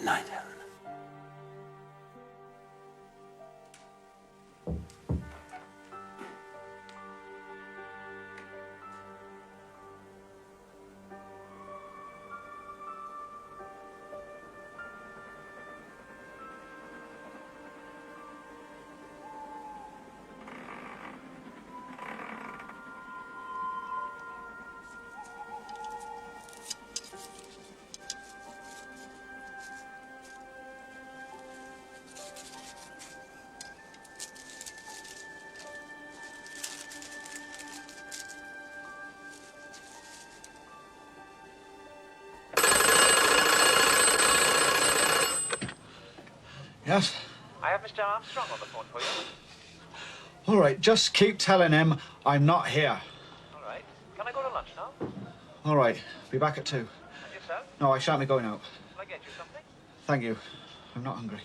Night, Helen. Yes? I have Mr. Armstrong on the phone for you. All right, just keep telling him I'm not here. All right. Can I go to lunch now? All right, be back at 2. And yourself? No, I shan't be going out. Shall I get you something? Thank you. I'm not hungry.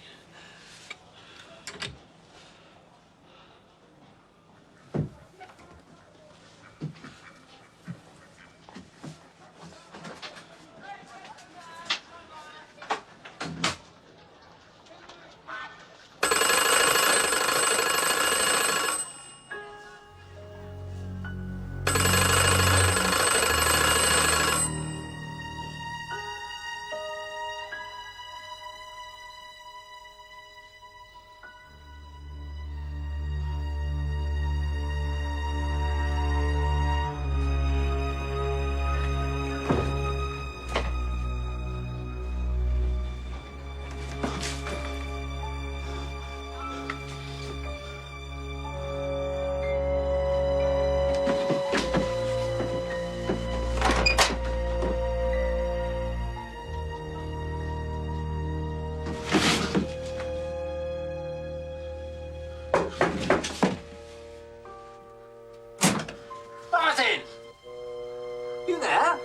Martin! You there?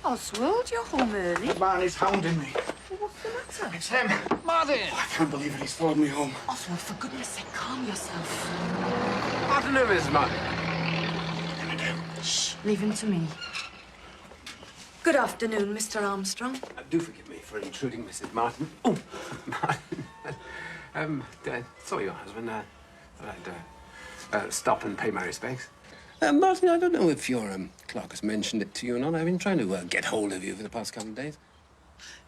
Oswald, you're home early. The man is hounding me. What's the matter? It's him. Martin! I can't believe it. He's followed me home. Oswald, for goodness sake, calm yourself. Afternoon, Mrs. Martin. Shh, leave him to me. Good afternoon, Mr. Armstrong. Do forgive me for intruding, Mrs. Martin. Oh, Martin. Saw your husband. Thought I'd stop and pay my respects. Martin, I don't know if your clerk has mentioned it to you or not. I've been trying to get hold of you for the past couple of days.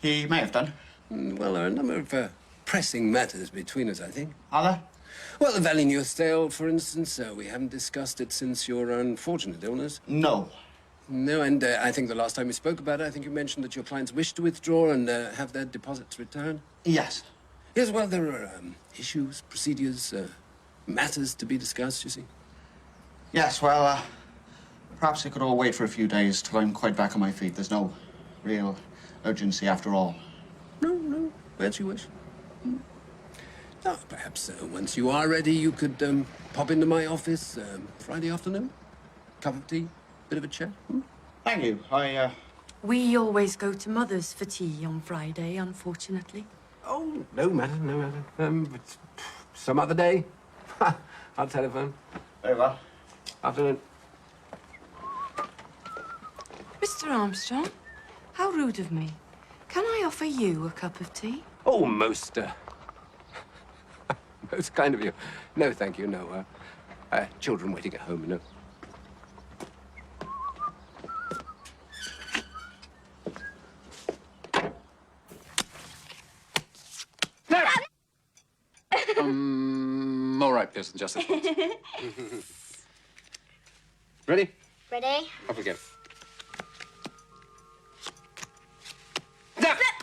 He may have done. Well, there are a number of pressing matters between us, I think. Are there? Well, the Valley News sale, for instance. We haven't discussed it since your unfortunate illness. No. No, and I think the last time we spoke about it, I think you mentioned that your clients wish to withdraw and have their deposits returned. Yes. Yes, well, there are issues, procedures, matters to be discussed, you see. Yes, well, perhaps it could all wait for a few days till I'm quite back on my feet. There's no real urgency after all. No, as you wish. Oh, perhaps once you are ready, you could pop into my office Friday afternoon. Cup of tea, bit of a chat. Thank you. We always go to Mother's for tea on Friday, unfortunately. Oh, no matter, no matter. But some other day, I'll telephone. Very well. Afternoon. Mr. Armstrong, how rude of me. Can I offer you a cup of tea? Oh, most kind of you. No, thank you, no. Children waiting at home, you know. All right, Pearson, just at once. Ready? Ready? Off we go.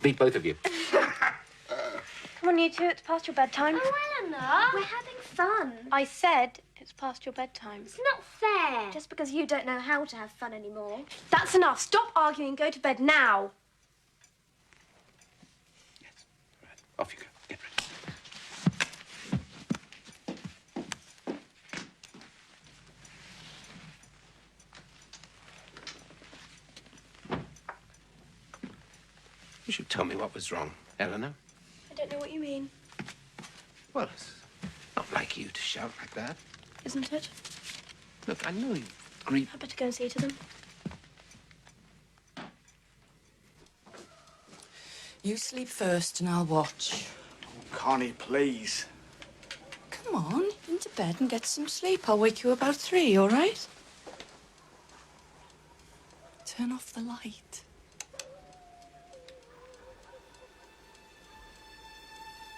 Beat both of you. Come on, you two, it's past your bedtime. Oh, Eleanor, we're having fun. I said it's past your bedtime. It's not fair. Just because you don't know how to have fun anymore. That's enough. Stop arguing. Go to bed now. Off you go. Get ready. You You should tell me what was wrong, Eleanor. I don't know what you mean. Well, it's not like you to shout like that. Isn't it? Look, I know you grieve. I'd better go and see to them. You sleep first and I'll watch. Connie, please. Come on, into bed and get some sleep. I'll wake you about 3, all right? Turn off the light.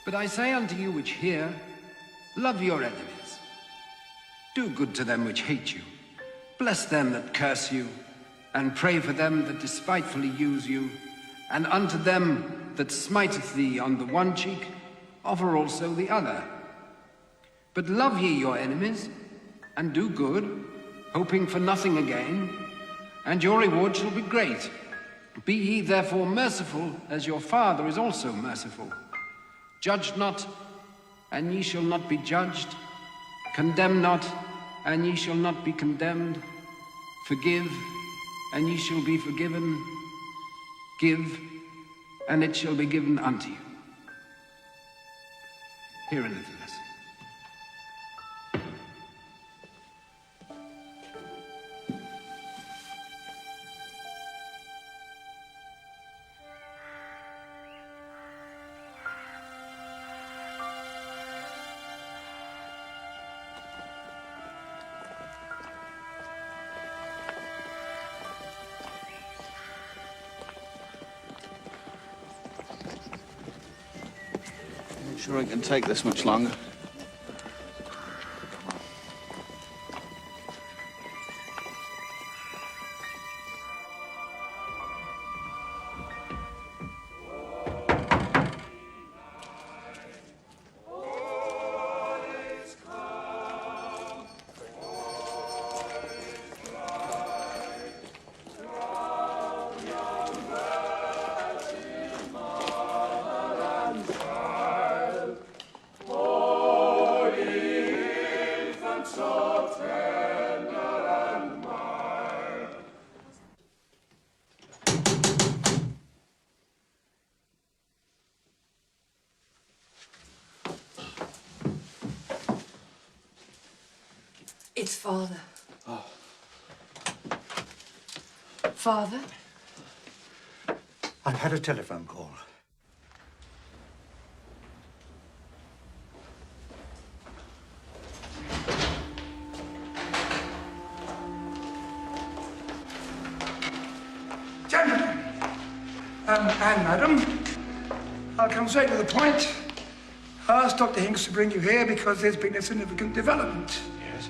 But I say unto you which hear, love your enemies. Do good to them which hate you. Bless them that curse you, and pray for them that despitefully use you. And unto them that smiteth thee on the one cheek, offer also the other. But love ye your enemies, and do good, hoping for nothing again, and your reward shall be great. Be ye therefore merciful, as your Father is also merciful. Judge not, and ye shall not be judged. Condemn not, and ye shall not be condemned. Forgive, and ye shall be forgiven. Give, and it shall be given unto you. Hear a little lesson. Sure I can take this much longer. It's Father. Oh. Father? I've had a telephone call. Gentlemen, and madam, I'll come straight to the point. I asked Dr. Hinks to bring you here because there's been a significant development. Yes?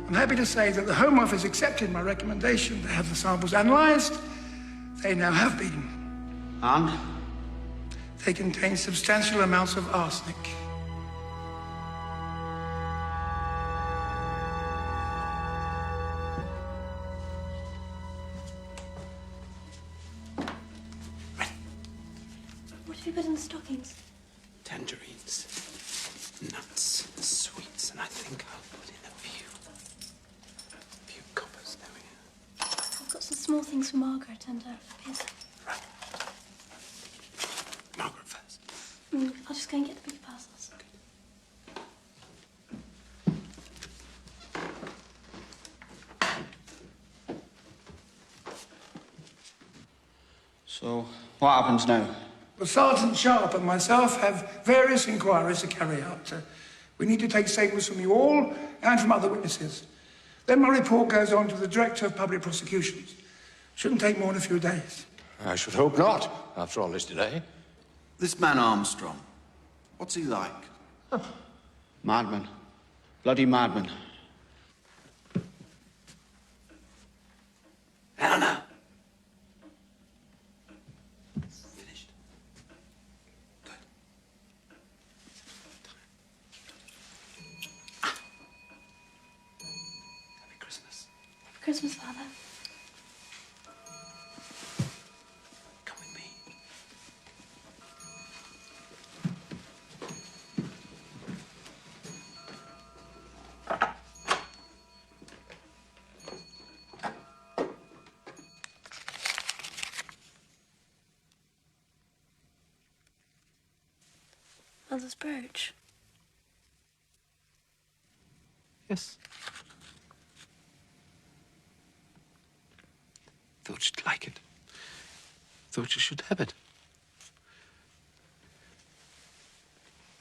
I'm happy to say that the Home Office accepted my recommendation to have the samples analysed. They now have been. And? They contain substantial amounts of arsenic. What have you put in the stockings? Tangerines, nuts, sweets, and I think I'll put in a few coppers. There we go. I've got some small things for Margaret and Piers. Right. Margaret first. I'll just go and get the big parcels. So, what happens now? Well, Sergeant Sharp and myself have various inquiries to carry out. We need to take statements from you all and from other witnesses. Then my report goes on to the Director of Public Prosecutions. Shouldn't take more than a few days. I should hope not, after all this delay. This man Armstrong, what's he like? Madman. Bloody madman. Eleanor! Finished. Good. Happy Christmas. Happy Christmas, Father. Come with me. Mother's brooch. Yes. Thought you'd like it. Thought you should have it.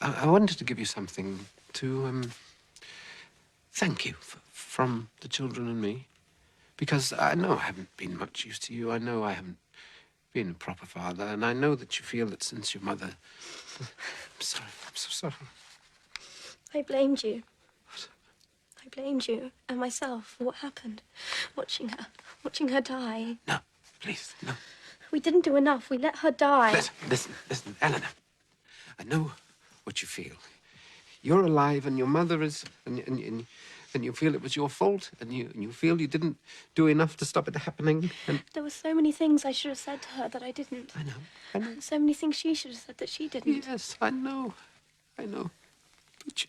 I wanted to give you something to, thank you from the children and me. Because I know I haven't been much use to you. I know I haven't been a proper father. And I know that you feel that since your mother... I'm sorry. I'm so sorry. I blamed you. What? I blamed you and myself for what happened. Watching her die. No, please, no. We didn't do enough. We let her die. Listen, Eleanor. I know what you feel. You're alive and your mother is... And you feel it was your fault, and you feel you didn't do enough to stop it happening, and... There were so many things I should have said to her that I didn't. I know. So many things she should have said that she didn't. Yes, I know. But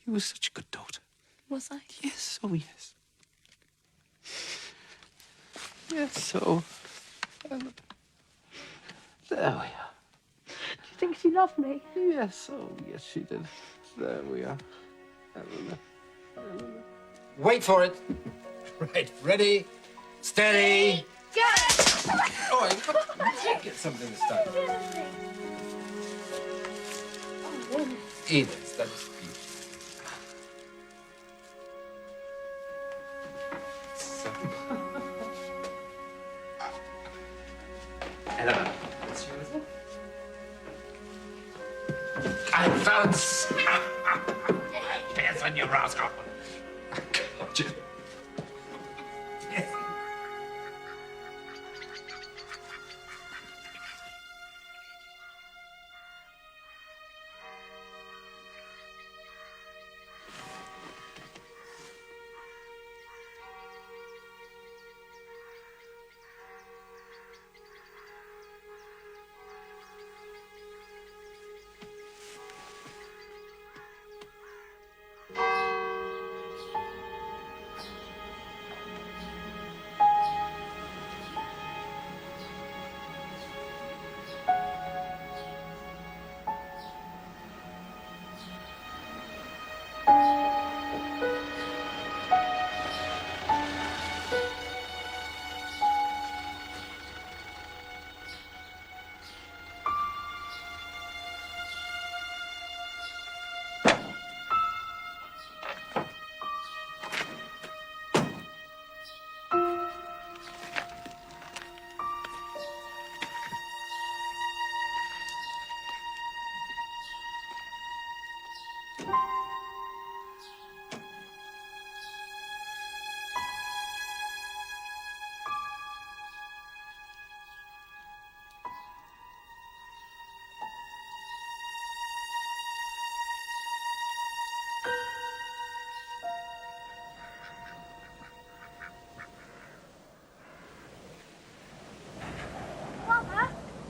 you were such a good daughter. Was I? Yes, oh yes. Yes, so... there we are. Do you think she loved me? Yes, oh yes, she did. There we are. Eleanor. Wait for it. Right, ready, steady. Go! Oh, I get something this time. Edith, that is beautiful. So. Eleanor, that's yours. I found some. Yes, on your rascal. Got you. Yes.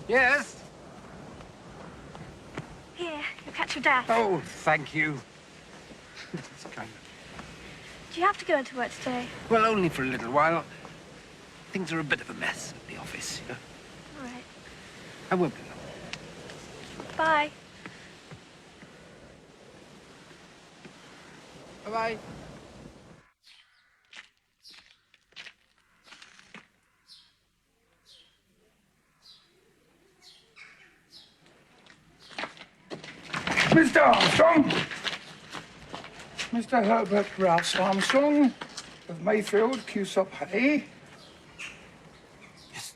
Yes? Here, you'll catch your dad. Oh, thank you. That's kind of... Do you have to go into work today? Well, only for a little while. Things are a bit of a mess at the office, you know. All right. I won't be long. Bye. Bye-bye. Mr. Armstrong. Mr. Herbert Rowse Armstrong of Mayfield, Cusop Hay. Yes.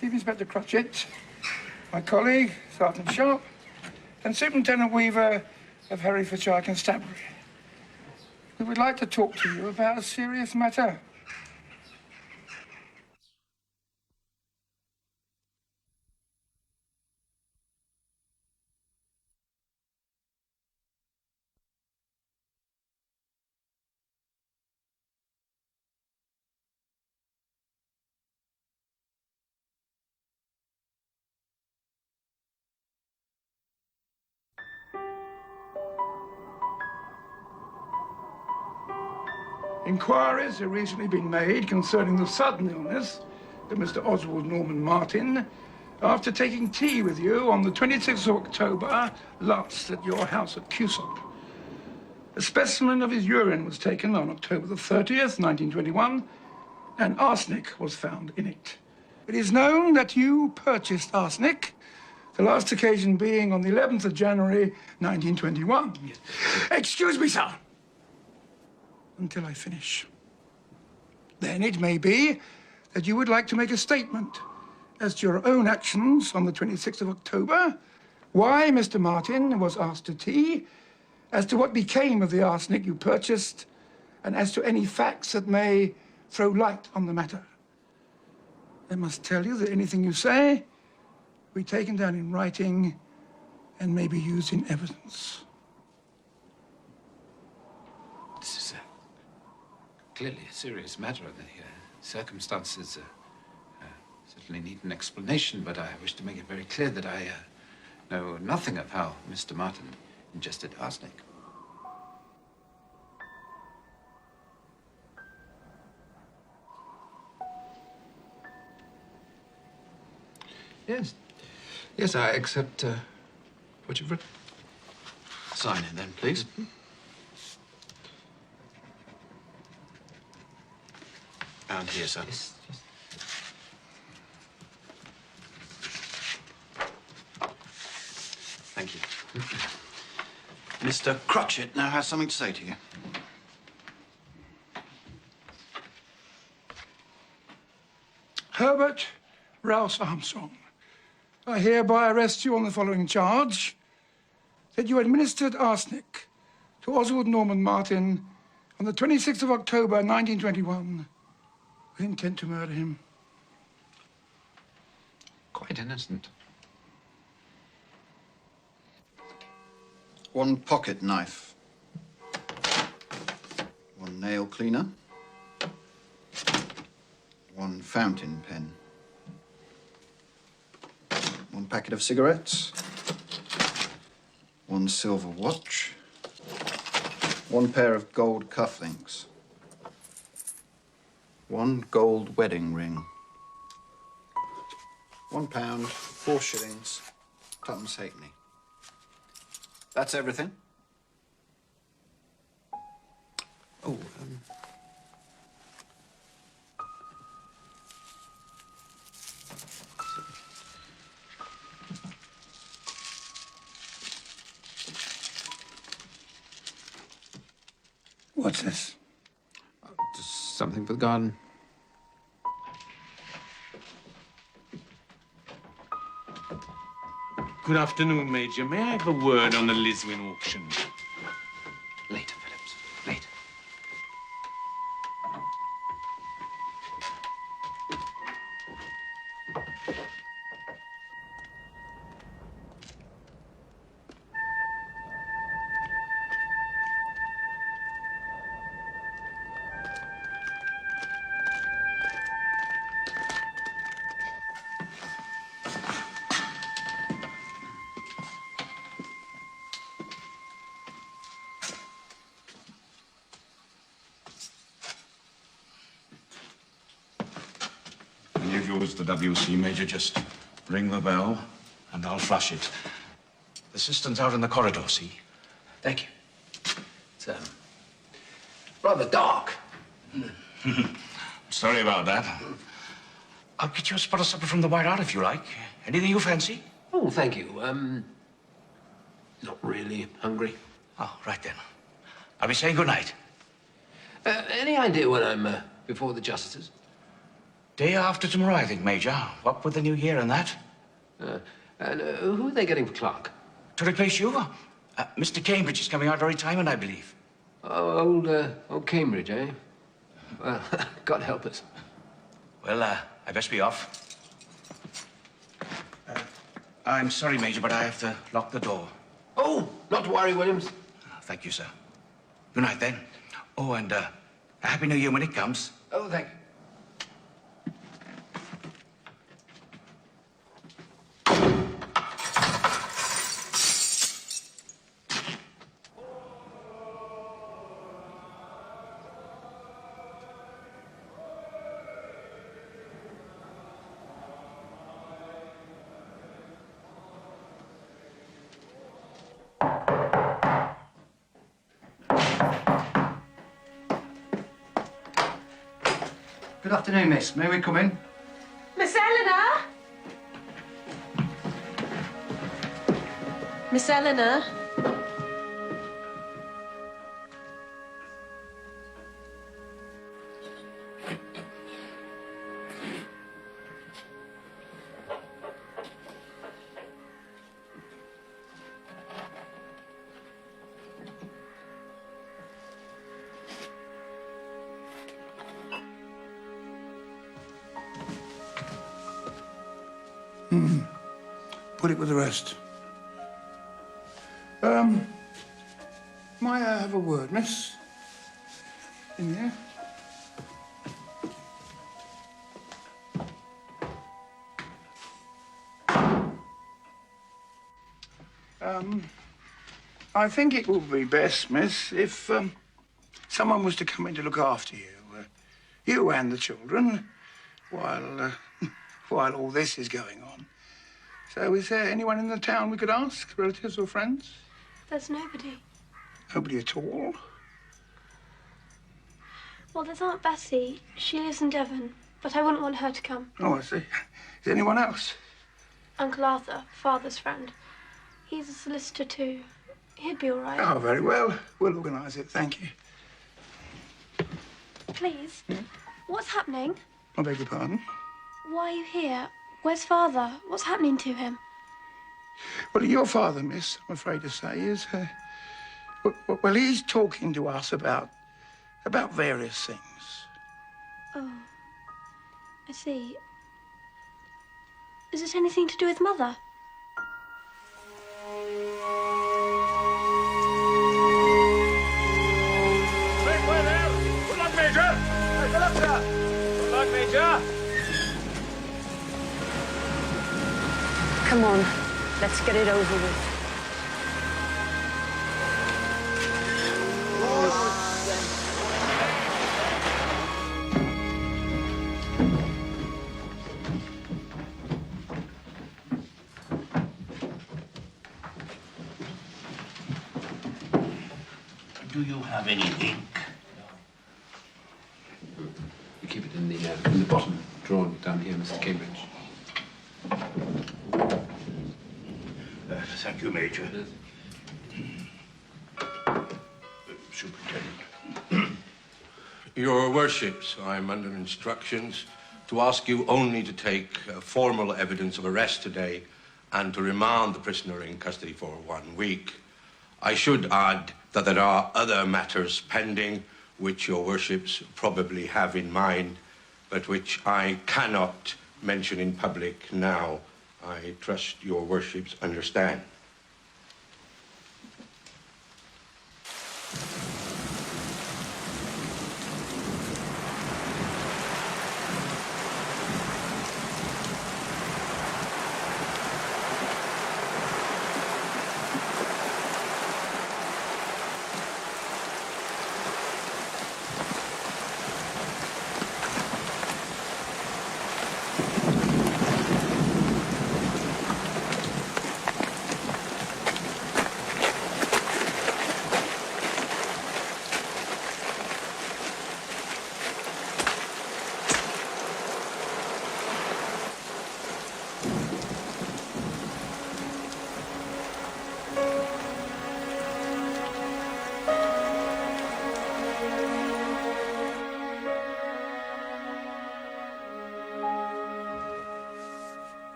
Chief Inspector Cratchit, my colleague, Sergeant Sharp, and Superintendent Weaver of Herefordshire Constabulary. We would like to talk to you about a serious matter. Inquiries have recently been made concerning the sudden illness of Mr. Oswald Norman Martin after taking tea with you on the 26th of October last at your house at Cusop. A specimen of his urine was taken on October the 30th, 1921, and arsenic was found in it. It is known that you purchased arsenic, the last occasion being on the 11th of January, 1921. Excuse me, sir, until I finish. Then it may be that you would like to make a statement as to your own actions on the 26th of October, why Mr. Martin was asked to tea, as to what became of the arsenic you purchased, and as to any facts that may throw light on the matter. I must tell you that anything you say will be taken down in writing and may be used in evidence. This is clearly a serious matter. The circumstances certainly need an explanation, but I wish to make it very clear that I know nothing of how Mr. Martin ingested arsenic. Yes. Yes, I accept what you've written. Sign it then, please. And here, sir. Yes, yes. Thank you. Mr. Crutchett now has something to say to you. Herbert Rowse Armstrong, I hereby arrest you on the following charge: that you administered arsenic to Oswald Norman Martin on the 26th of October, 1921, with intent to murder him. Quite innocent. One pocket knife. One nail cleaner. One fountain pen. One packet of cigarettes. One silver watch. One pair of gold cufflinks. One gold wedding ring. £1, 4 shillings, twopence halfpenny. That's everything? Oh, What's this? just something for the garden. Good afternoon, Major. May I have a word on the Liswyn auction? Later, Phillips. Later. Unusual as the WC, Major. Just ring the bell and I'll flush it. The cistern's out in the corridor, see? Thank you. It's rather dark. Sorry about that. I'll get you a spot of supper from the White Hart if you like. Anything you fancy? Oh, thank you. Not really hungry. Oh, right then. I'll be saying good night. Any idea when I'm before the justices? Day after tomorrow, I think, Major. What with the new year and that? And who are they getting for clerk? To replace you? Mr. Cambridge is coming out very timely, I believe. Oh, old Cambridge, eh? Well, God help us. Well, I best be off. I'm sorry, Major, but I have to lock the door. Oh, not to worry, Williams. Thank you, sir. Good night, then. Oh, and a Happy New Year when it comes. Oh, thank you. Good afternoon, miss. May we come in? Miss Eleanor? Miss Eleanor? Put it with the rest. Might I have a word, miss? In there? I think it would be best, miss, if someone was to come in to look after you. You and the children, while all this is going on. So is there anyone in the town we could ask, relatives or friends? There's nobody. Nobody at all? Well, there's Aunt Bessie. She lives in Devon, but I wouldn't want her to come. Oh, I see. Is there anyone else? Uncle Arthur, father's friend. He's a solicitor too. He'd be all right. Oh, very well. We'll organise it, thank you. Please. What's happening? I beg your pardon? Why are you here? Where's father? What's happening to him? Well, your father, miss, I'm afraid to say, is... well, he's talking to us about various things. Oh. I see. Is it anything to do with Mother? Wait there! Good luck, Major! Good luck, sir! Good luck, Major! Come on, let's get it over with. Do you have any ink? You keep it in the bottom drawer down here, Mr. Cambridge. Thank you, Major. Superintendent. Your Worships, I'm under instructions to ask you only to take formal evidence of arrest today and to remand the prisoner in custody for 1 week. I should add that there are other matters pending which your Worships probably have in mind, but which I cannot mention in public now. I trust your Worships understand.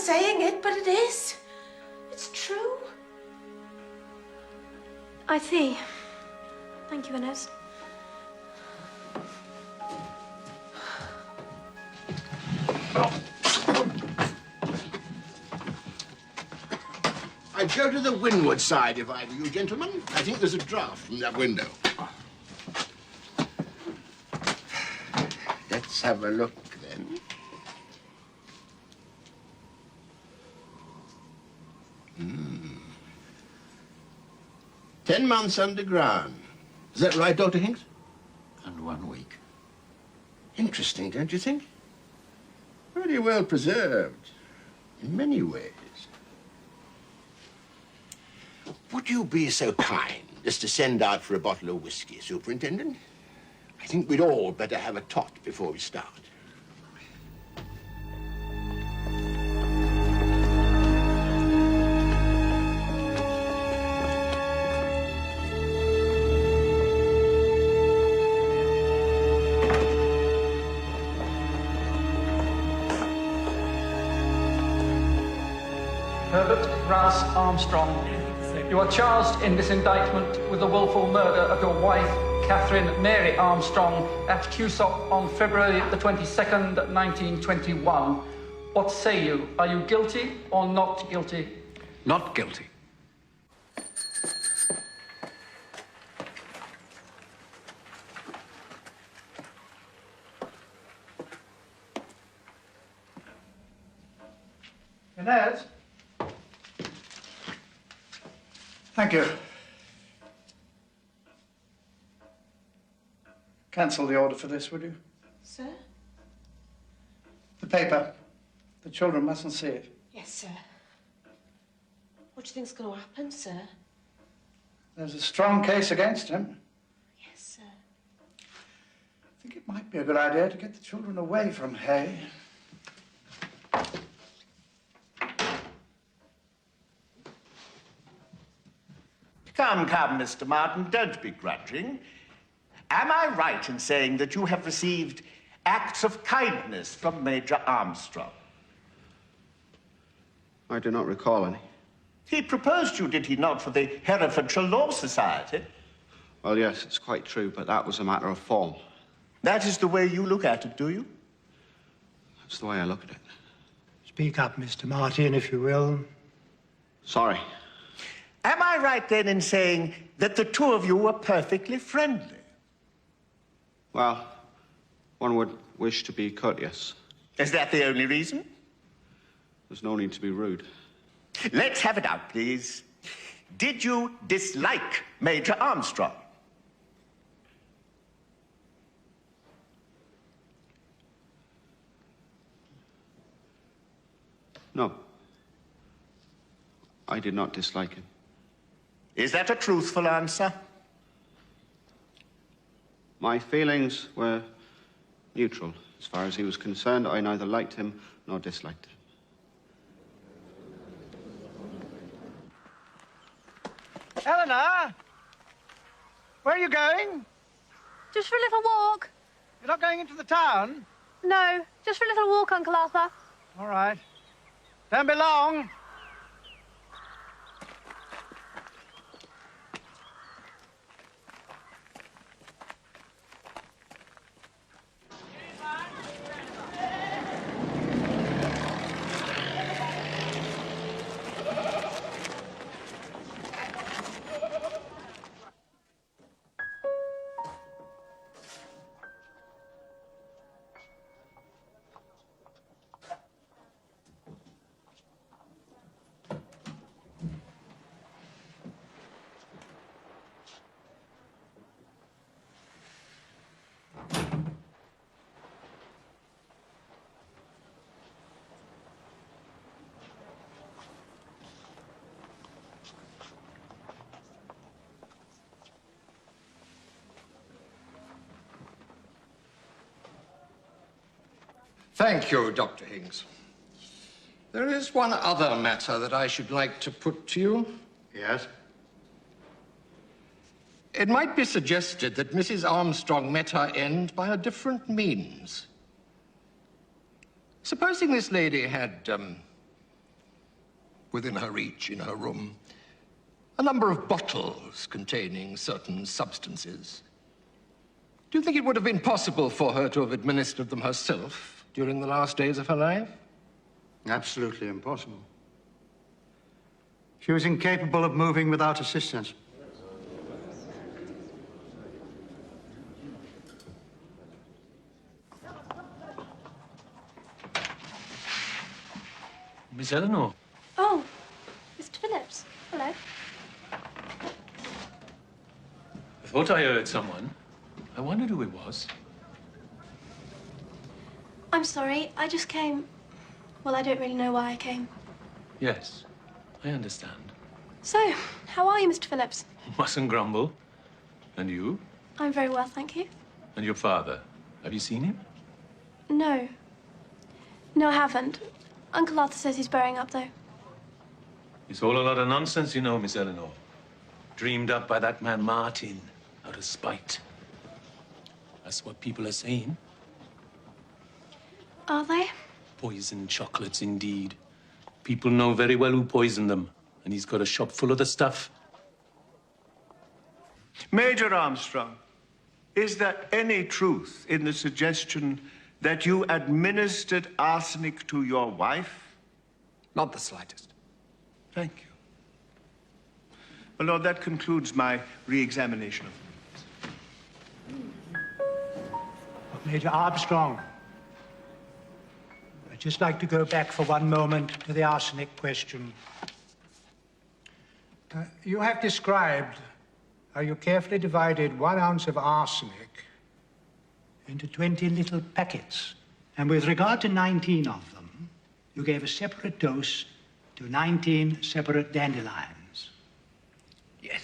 saying it, but it is. It's true. I see. Thank you, Inez. I'd go to the windward side if I were you, gentlemen. I think there's a draught from that window. Let's have a look, then. 10 months underground. Is that right, Dr. Hinks? And 1 week. Interesting, don't you think? Very well preserved, in many ways. Would you be so kind as to send out for a bottle of whiskey, Superintendent? I think we'd all better have a tot before we start. Herbert Rowse Armstrong, you are charged in this indictment with the willful murder of your wife, Katherine Mary Armstrong, at Cusack on February the 22nd, 1921. What say you? Are you guilty or not guilty? Not guilty. Inez? Thank you. Cancel the order for this, would you? Sir? The paper. The children mustn't see it. Yes, sir. What do you think's going to happen, sir? There's a strong case against him. Yes, sir. I think it might be a good idea to get the children away from Hay. Come, Mr. Martin, don't be grudging. Am I right in saying that you have received acts of kindness from Major Armstrong? I do not recall any. He proposed you, did he not, for the Herefordshire Law Society? Well, yes, it's quite true, but that was a matter of form. That is the way you look at it, do you? That's the way I look at it. Speak up, Mr. Martin, if you will. Sorry. Am I right, then, in saying that the two of you were perfectly friendly? Well, one would wish to be courteous. Is that the only reason? There's no need to be rude. Let's have it out, please. Did you dislike Major Armstrong? No. I did not dislike him. Is that a truthful answer? My feelings were neutral. As far as he was concerned, I neither liked him nor disliked him. Eleanor! Where are you going? Just for a little walk. You're not going into the town? No, just for a little walk, Uncle Arthur. All right. Don't be long. Thank you, Dr. Higgs. There is one other matter that I should like to put to you. Yes? It might be suggested that Mrs. Armstrong met her end by a different means. Supposing this lady had, within her reach, in her room, a number of bottles containing certain substances. Do you think it would have been possible for her to have administered them herself during the last days of her life? Absolutely impossible. She was incapable of moving without assistance. Miss Eleanor. Oh, Mr. Phillips. Hello. I thought I heard someone. I wondered who it was. I'm sorry. I just came. Well, I don't really know why I came. Yes, I understand. So, how are you, Mr. Phillips? Mustn't grumble. And you? I'm very well, thank you. And your father? Have you seen him? No. No, I haven't. Uncle Arthur says he's burying up, though. It's all a lot of nonsense, you know, Miss Eleanor. Dreamed up by that man Martin, out of spite. That's what people are saying. Are they? Poisoned chocolates, indeed. People know very well who poisoned them, and he's got a shop full of the stuff. Major Armstrong, is there any truth in the suggestion that you administered arsenic to your wife? Not the slightest. Thank you. Well, Lord, that concludes my re-examination of Major Armstrong, I'd just like to go back for one moment to the arsenic question. You have described how you carefully divided 1 ounce of arsenic into 20 little packets. And with regard to 19 of them, you gave a separate dose to 19 separate dandelions. Yes.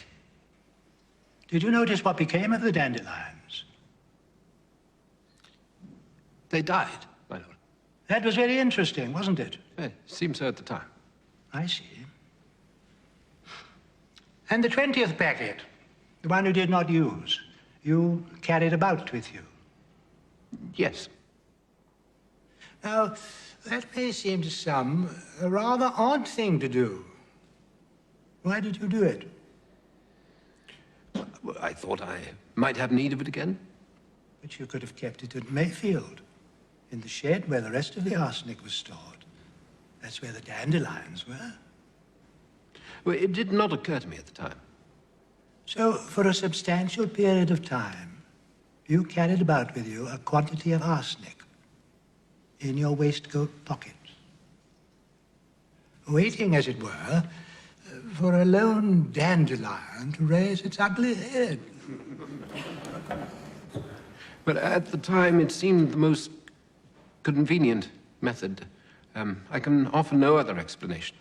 Did you notice what became of the dandelions? They died, my lord. That was very interesting, wasn't it? It seemed so at the time. I see. And the 20th packet, the one you did not use, you carried about with you? Yes. Now, that may seem to some a rather odd thing to do. Why did you do it? Well, I thought I might have need of it again. But you could have kept it at Mayfield, in the shed where the rest of the arsenic was stored. That's where the dandelions were. Well, it did not occur to me at the time. So, for a substantial period of time, you carried about with you a quantity of arsenic in your waistcoat pocket, waiting, as it were, for a lone dandelion to raise its ugly head. But at the time, it seemed the most convenient method. I can offer no other explanation.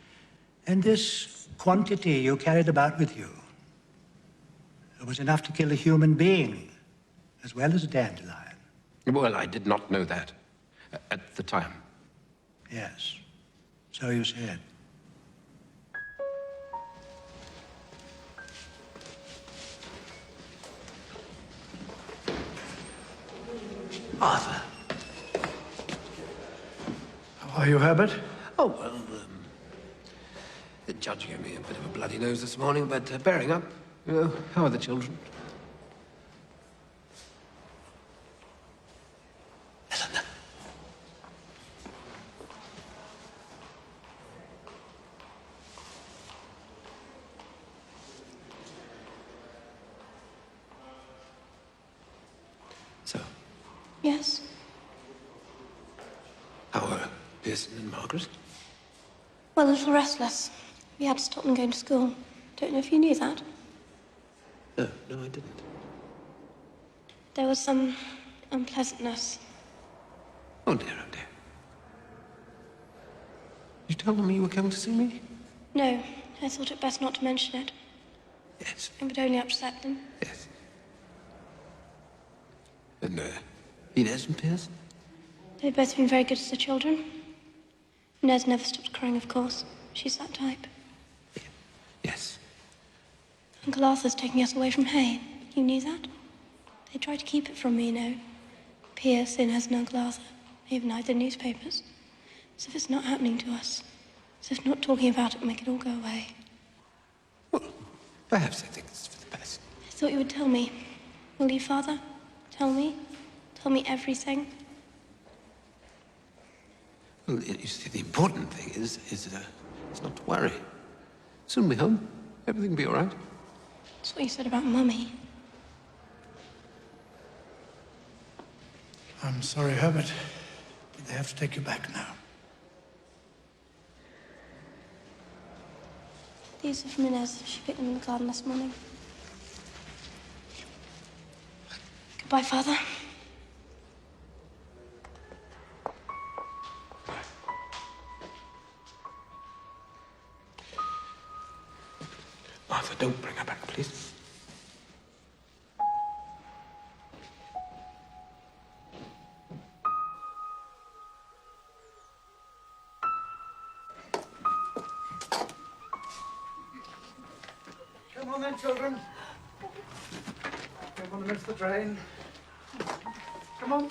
And this quantity you carried about with you was enough to kill a human being, as well as a dandelion. Well, I did not know that at the time. Yes, so you said. Arthur. How are you, Herbert? Oh, well, the judge gave me a bit of a bloody nose this morning, but bearing up. You know, how are the children? Eleanor. So, Yes? how are Pearson and Margaret? Well, a little restless. We had to stop them going to school. Don't know if you knew that. No, I didn't. There was some unpleasantness. Oh, dear, oh, dear. You told them you were coming to see me? No, I thought it best not to mention it. Yes. It would only upset them. Yes. And, Inez and Pearson? They've both been very good to the children. Inez never stopped crying, of course. She's that type. Yes. Uncle Arthur's taking us away from Hay. You knew that? They tried to keep it from me, you know. Pierce, Inez and Uncle Arthur. They even hide the newspapers. As if it's not happening to us. As if not talking about it will make it all go away. Perhaps I think it's for the best. I thought you would tell me. Will you, Father? Tell me? Tell me everything? Well, you see, the important thing is not to worry. Soon be home. Everything will be all right. That's what you said about Mummy. I'm sorry, Herbert, but they have to take you back now. These are from Inez. She picked them in the garden this morning. Goodbye, Father. Don't bring her back, please. Come on then, children. Don't want to miss the train. Come on.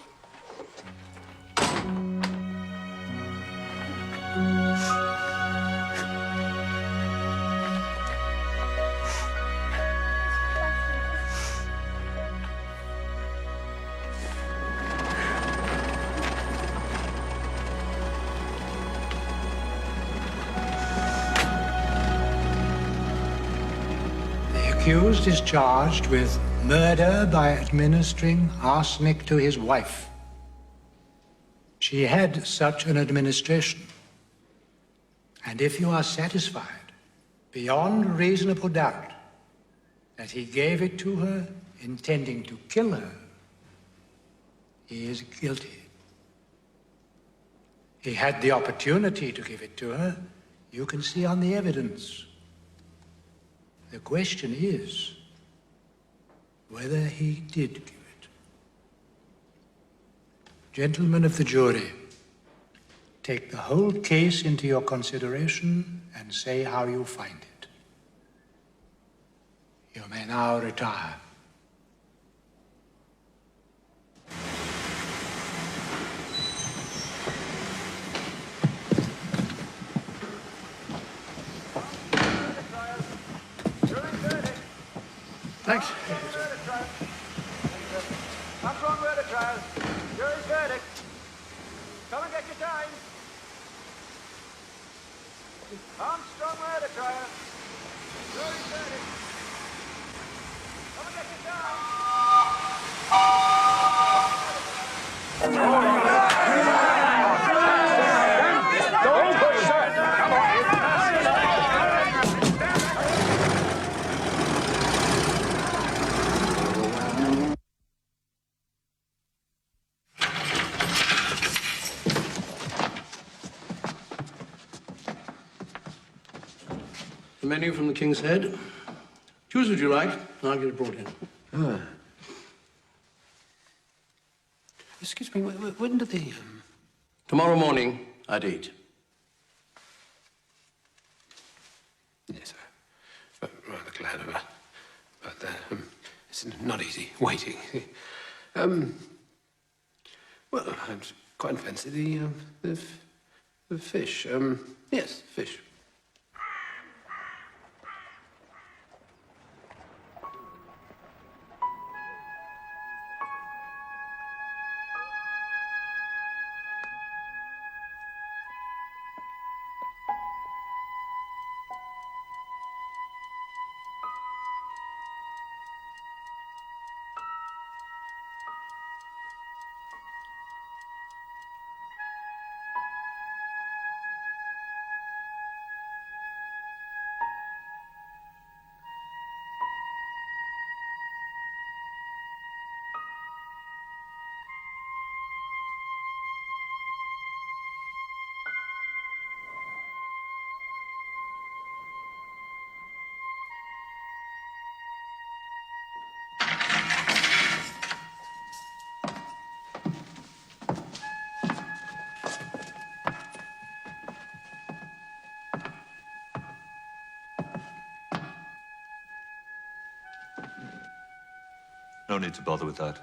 The accused is charged with murder by administering arsenic to his wife. She had such an administration. And if you are satisfied, beyond reasonable doubt, that he gave it to her intending to kill her, he is guilty. He had the opportunity to give it to her. You can see on the evidence. The question is whether he did give it. Gentlemen of the jury, take the whole case into your consideration and say how you find it. You may now retire. Thanks. Armstrong murder trial. Jury's verdict. Come and get your time. Armstrong murder trial. Jury's verdict. Come and get your Don't push, sir. Come on. The menu from the King's Head. Choose what you like, and I'll get it brought in. Ah. Excuse me, when did the... Tomorrow morning at 8. Yes, I'm rather glad of it. But it's not easy waiting. Well, I quite fancy the fish. Yes, fish. No need to bother with that.